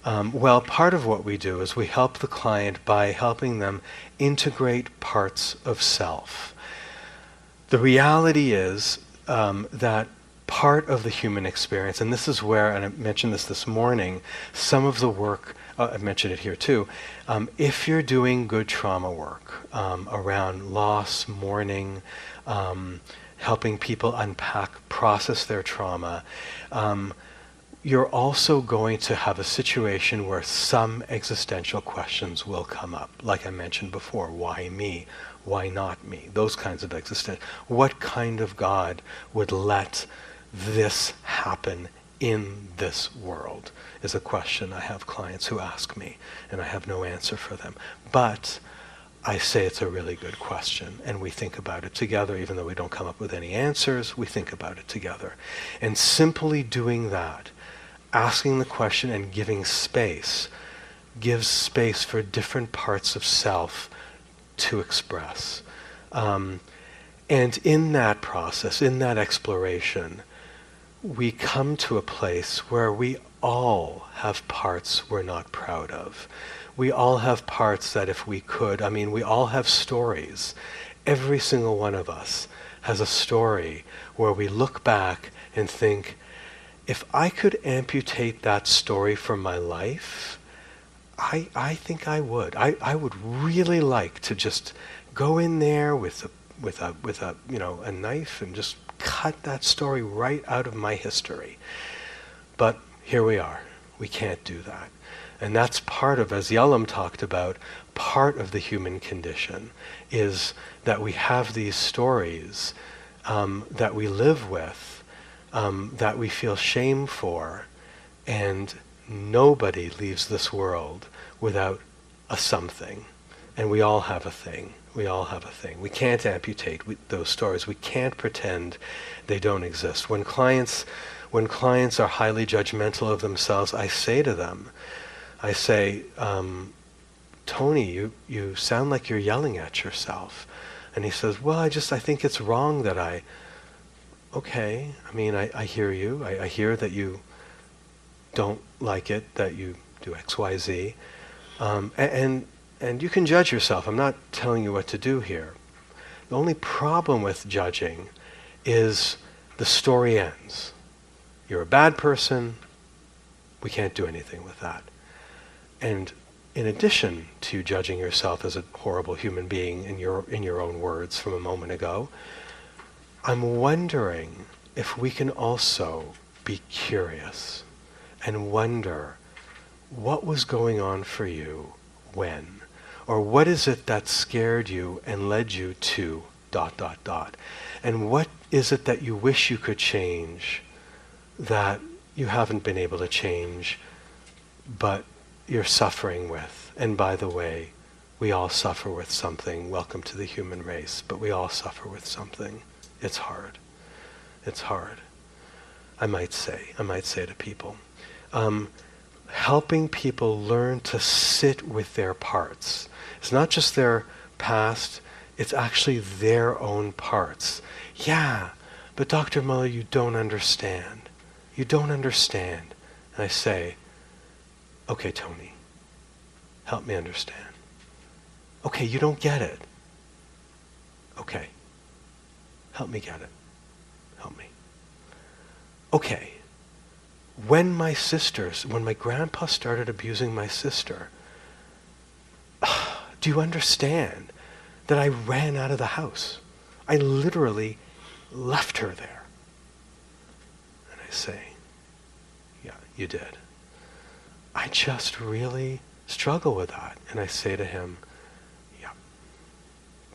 well, part of what we do is we help the client by helping them integrate parts of self. The reality is that part of the human experience, and this is where, and I mentioned this morning, some of the work, I mentioned it here too, if you're doing good trauma work around loss, mourning, helping people unpack, process their trauma, you're also going to have a situation where some existential questions will come up. Like I mentioned before, why me? Why not me? Those kinds of existential. What kind of God would let this happen in this world is a question I have clients who ask me, and I have no answer for them. But I say it's a really good question, and we think about it together. Even though we don't come up with any answers, we think about it together. And simply doing that, asking the question and giving space, gives space for different parts of self to express. And in that process, in that exploration, we come to a place where we all have parts we're not proud of. We all have parts that if we could, we all have stories. Every single one of us has a story where we look back and think, if I could amputate that story from my life, I think I would. I would really like to just go in there with a knife and just cut that story right out of my history. But here we are. We can't do that. And that's part of, as Yalom talked about, part of the human condition is that we have these stories that we live with, that we feel shame for, and nobody leaves this world without a something. And we all have a thing. We all have a thing. We can't amputate those stories. We can't pretend they don't exist. When clients are highly judgmental of themselves, I say to them, Tony, you sound like you're yelling at yourself. And he says, well, I think it's wrong that okay, I hear you. I hear that you don't like it, that you do X, Y, Z. And you can judge yourself. I'm not telling you what to do here. The only problem with judging is the story ends. You're a bad person. We can't do anything with that. And in addition to judging yourself as a horrible human being in your own words from a moment ago, I'm wondering if we can also be curious and wonder what was going on for you when, or what is it that scared you and led you to ... and what is it that you wish you could change that you haven't been able to change, but you're suffering with. And by the way, we all suffer with something. Welcome to the human race, but we all suffer with something. It's hard. It's hard. I might say to people, helping people learn to sit with their parts. It's not just their past, it's actually their own parts. Yeah, but Dr. Muller, you don't understand. You don't understand. And I say, okay, Tony, help me understand. Okay, you don't get it. Okay, help me get it. Help me. Okay, when my grandpa started abusing my sister, do you understand that I ran out of the house? I literally left her there. And I say, yeah, you did. I just really struggle with that. And I say to him, yeah,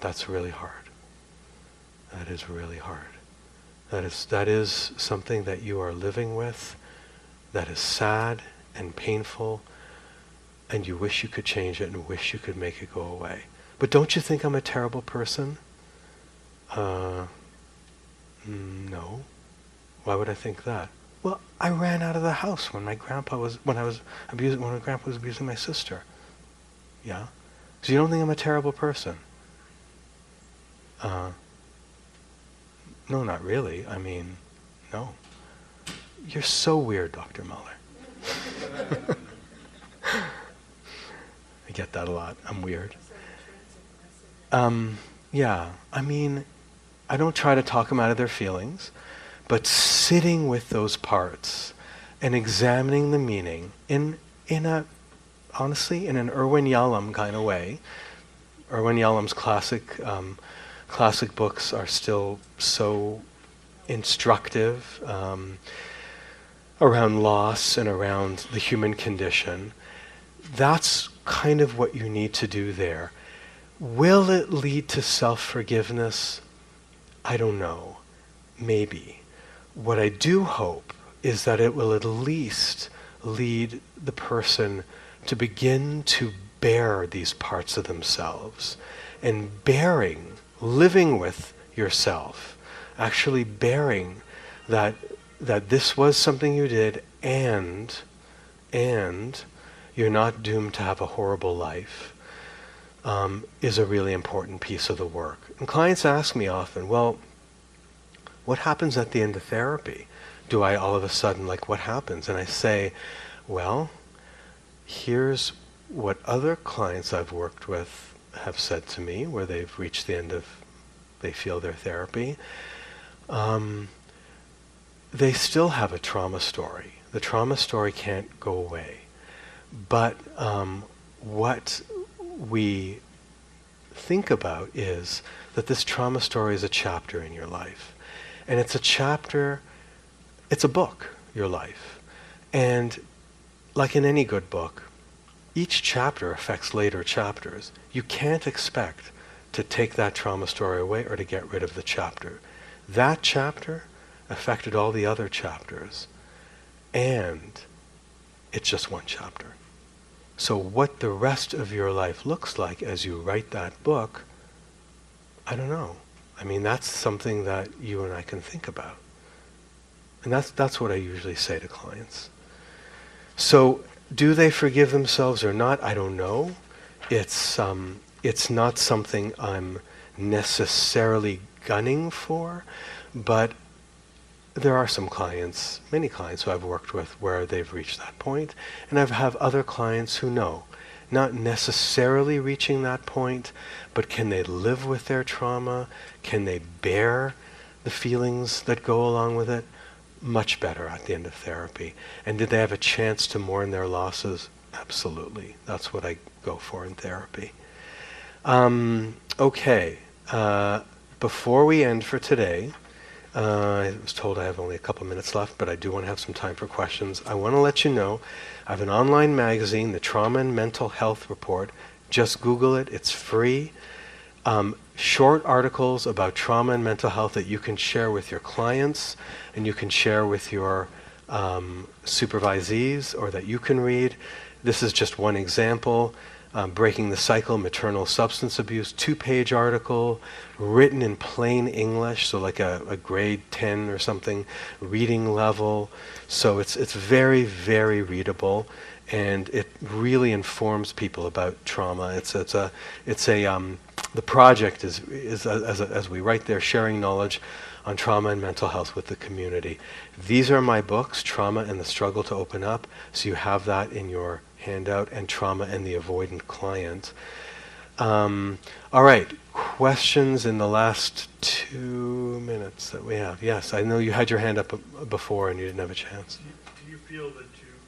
that's really hard. That is really hard. That is something that you are living with, that is sad and painful, and you wish you could change it and wish you could make it go away. But don't you think I'm a terrible person? No. Why would I think that? Well, I ran out of the house when my grandpa was abusing my sister. Yeah? So you don't think I'm a terrible person? No, not really. No. You're so weird, Dr. Muller. I get that a lot. I'm weird. Yeah, I don't try to talk them out of their feelings, but sitting with those parts and examining the meaning in honestly, in an Irwin Yalom kind of way. Irwin Yalom's classic books are still so instructive around loss and around the human condition. That's kind of what you need to do there. Will it lead to self-forgiveness? I don't know. Maybe. What I do hope is that it will at least lead the person to begin to bear these parts of themselves. And living with yourself, actually bearing that this was something you did and you're not doomed to have a horrible life, is a really important piece of the work. And clients ask me often, well, what happens at the end of therapy? Do I all of a sudden, what happens? And I say, well, here's what other clients I've worked with have said to me, where they've reached the end of, they feel their therapy. They still have a trauma story. The trauma story can't go away. But what we think about is that this trauma story is a chapter in your life. And it's a chapter, it's a book, your life. And like in any good book, each chapter affects later chapters. You can't expect to take that trauma story away or to get rid of the chapter. That chapter affected all the other chapters. And it's just one chapter. So what the rest of your life looks like as you write that book, I don't know. I mean, that's something that you and I can think about. And that's what I usually say to clients. So do they forgive themselves or not? I don't know. It's not something I'm necessarily gunning for, but there are some clients, many clients who I've worked with where they've reached that point, and I've have other clients who know, not necessarily reaching that point, but can they live with their trauma? Can they bear the feelings that go along with it? Much better at the end of therapy. And did they have a chance to mourn their losses? Absolutely. That's what I go for in therapy. Okay. Before we end for today, I was told I have only a couple minutes left, but I do want to have some time for questions. I want to let you know I have an online magazine, the Trauma and Mental Health Report. Just Google it. It's free. Short articles about trauma and mental health that you can share with your clients and you can share with your supervisees, or that you can read. This is just one example. Breaking the Cycle, Maternal Substance Abuse, 2-page article, written in plain English, so like a grade 10 or something, reading level. So it's very, very readable, and it really informs people about trauma. The project is as we write there, sharing knowledge on trauma and mental health with the community. These are my books, Trauma and the Struggle to Open Up, so you have that in your handout, and Trauma and the Avoidant Client. All right, questions in the last 2 minutes that we have. Yes, I know you had your hand up before and you didn't have a chance. Do you feel that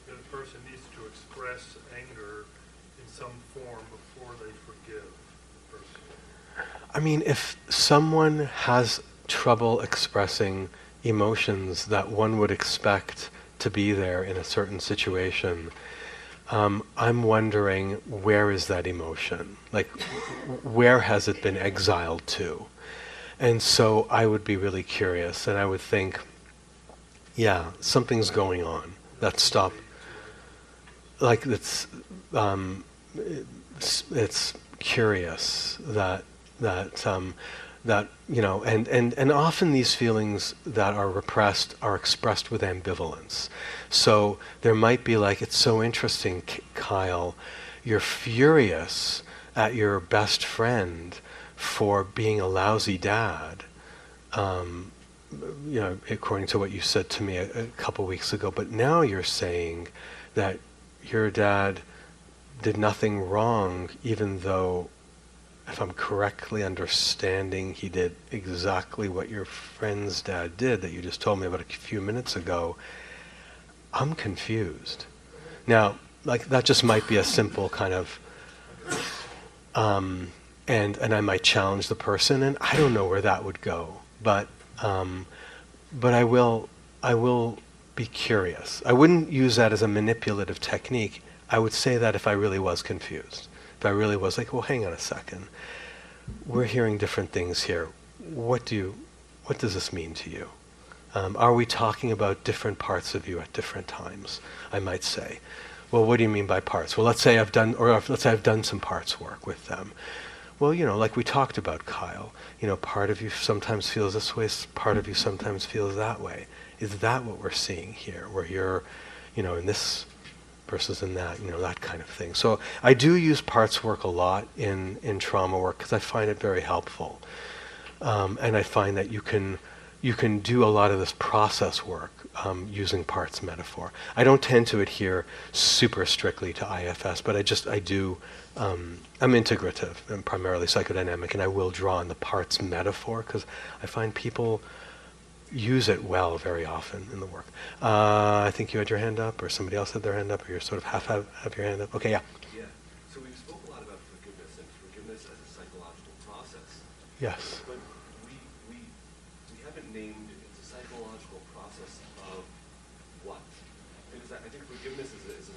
a person needs to express anger in some form before they forgive the person? I mean, if someone has trouble expressing emotions that one would expect to be there in a certain situation, I'm wondering, where is that emotion? Like, where has it been exiled to? And so I would be really curious, and I would think, yeah, something's going on. Let's stop. Like, it's curious that and often these feelings that are repressed are expressed with ambivalence. So there might be like, it's so interesting, Kyle, you're furious at your best friend for being a lousy dad, according to what you said to me a couple weeks ago, but now you're saying that your dad did nothing wrong, even though if I'm correctly understanding, he did exactly what your friend's dad did that you just told me about a few minutes ago. I'm confused. Now, like that just might be a simple kind of, and I might challenge the person, and I don't know where that would go, but I will be curious. I wouldn't use that as a manipulative technique. I would say that if I really was confused, if I really was like, well, hang on a second, we're hearing different things here. What does this mean to you? Are we talking about different parts of you at different times? I might say. Well, what do you mean by parts? Well, let's say I've done some parts work with them. Well, like we talked about, Kyle, part of you sometimes feels this way, part of you sometimes feels that way. Is that what we're seeing here, where you're, in this versus in that, that kind of thing. So I do use parts work a lot in trauma work because I find it very helpful. And I find that you can do a lot of this process work using parts metaphor. I don't tend to adhere super strictly to IFS, but I do, I'm integrative and primarily psychodynamic, and I will draw on the parts metaphor because I find people use it well very often in the work. I think you had your hand up, or somebody else had their hand up, or you're sort of half have your hand up. Okay, yeah. Yeah. So we've spoke a lot about forgiveness and forgiveness as a psychological process. Yes. But we haven't named it's a psychological process of what? Because I think forgiveness is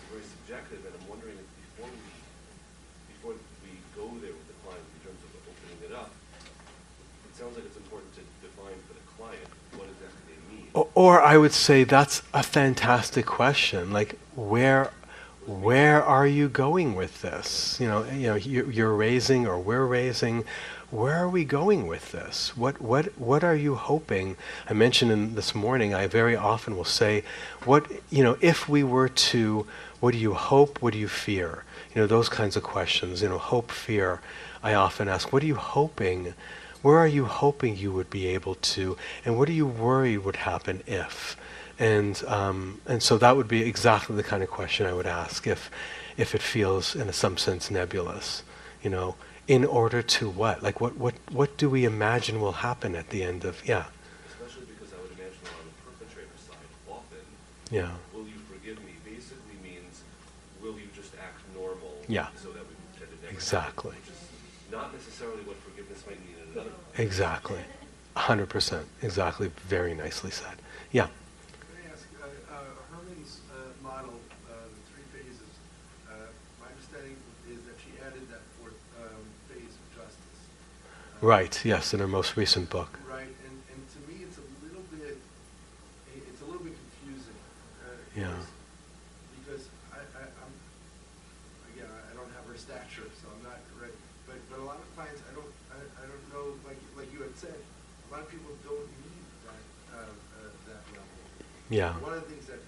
very subjective, and I'm wondering if before we go there with the client in terms of opening it up, it sounds like it's important to define for the client what exactly they mean. Or I would say that's a fantastic question. Like, where are you going with this? You're raising, or we're raising. Where are we going with this? What are you hoping? I mentioned this morning, I very often will say, if we were to, what do you hope? What do you fear? Those kinds of questions. Hope, fear. I often ask, what are you hoping? Where are you hoping you would be able to, and what do you worry would happen if? And so that would be exactly the kind of question I would ask if it feels in some sense nebulous. In order to what? Like what do we imagine will happen at the end of Especially because I would imagine on the perpetrator side, often, will you forgive me basically means, will you just act normal so that we can never Exactly. which is not necessarily what forgiveness might mean in another context. Exactly. 100%. Exactly. Very nicely said. Yeah. Can I ask, Herman's model, the three phases, my understanding is that she added that fourth phase of justice. Right. Yes. In her most recent book. Right, and to me it's a little bit confusing. Because I'm again, I don't have her stature, so I'm not correct. But a lot of clients, I don't know, like you had said, a lot of people don't need that level. Yeah. One of the things that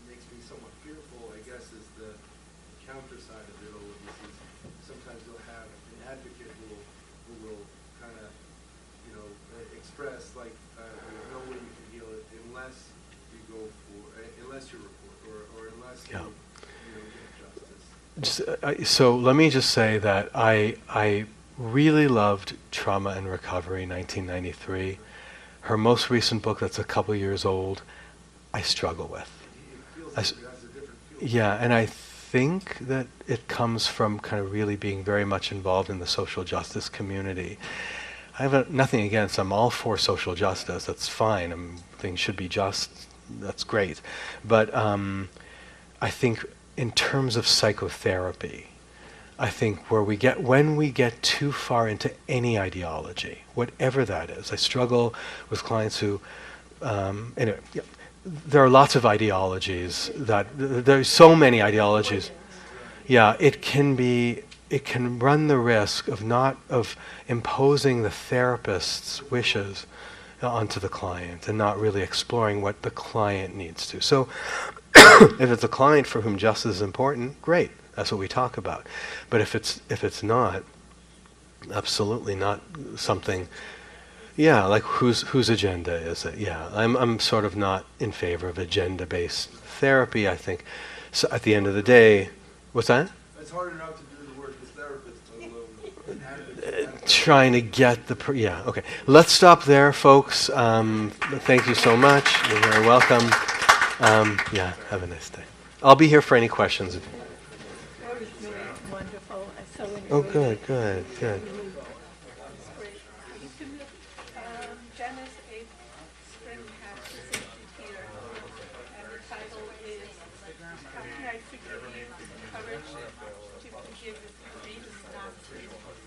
makes me somewhat fearful, I guess, is the counter side of it all. This is sometimes you'll have an advocate who will kind of express like there's no way you can heal it unless you go for unless you report or unless you get justice. So let me just say that I really loved Trauma and Recovery, 1993. Her most recent book, that's a couple years old, I struggle with. And I think that it comes from kind of really being very much involved in the social justice community. I have nothing against, I'm all for social justice, that's fine, things should be just, that's great. But I think in terms of psychotherapy, I think when we get too far into any ideology, whatever that is, I struggle with clients who, anyway, there are lots of ideologies there's so many ideologies. Yeah, it can run the risk of imposing the therapist's wishes onto the client and not really exploring what the client needs to. So if it's a client for whom justice is important, great. That's what we talk about. But if it's not, absolutely not something. Yeah, like whose agenda is it? Yeah, I'm sort of not in favor of agenda-based therapy. I think so. At the end of the day, what's that? It's hard enough to do the work as therapists, let alone trying to get the yeah, okay. Let's stop there, folks. Thank you so much. You're very welcome. Yeah, have a nice day. I'll be here for any questions. That was really wonderful. I so enjoyed Oh, good, it. good, good. It's great. You can look, Janice A. Spring has the safety here, and the title is How Can I Forgive You? Courage to Forgive is Courageous Not to.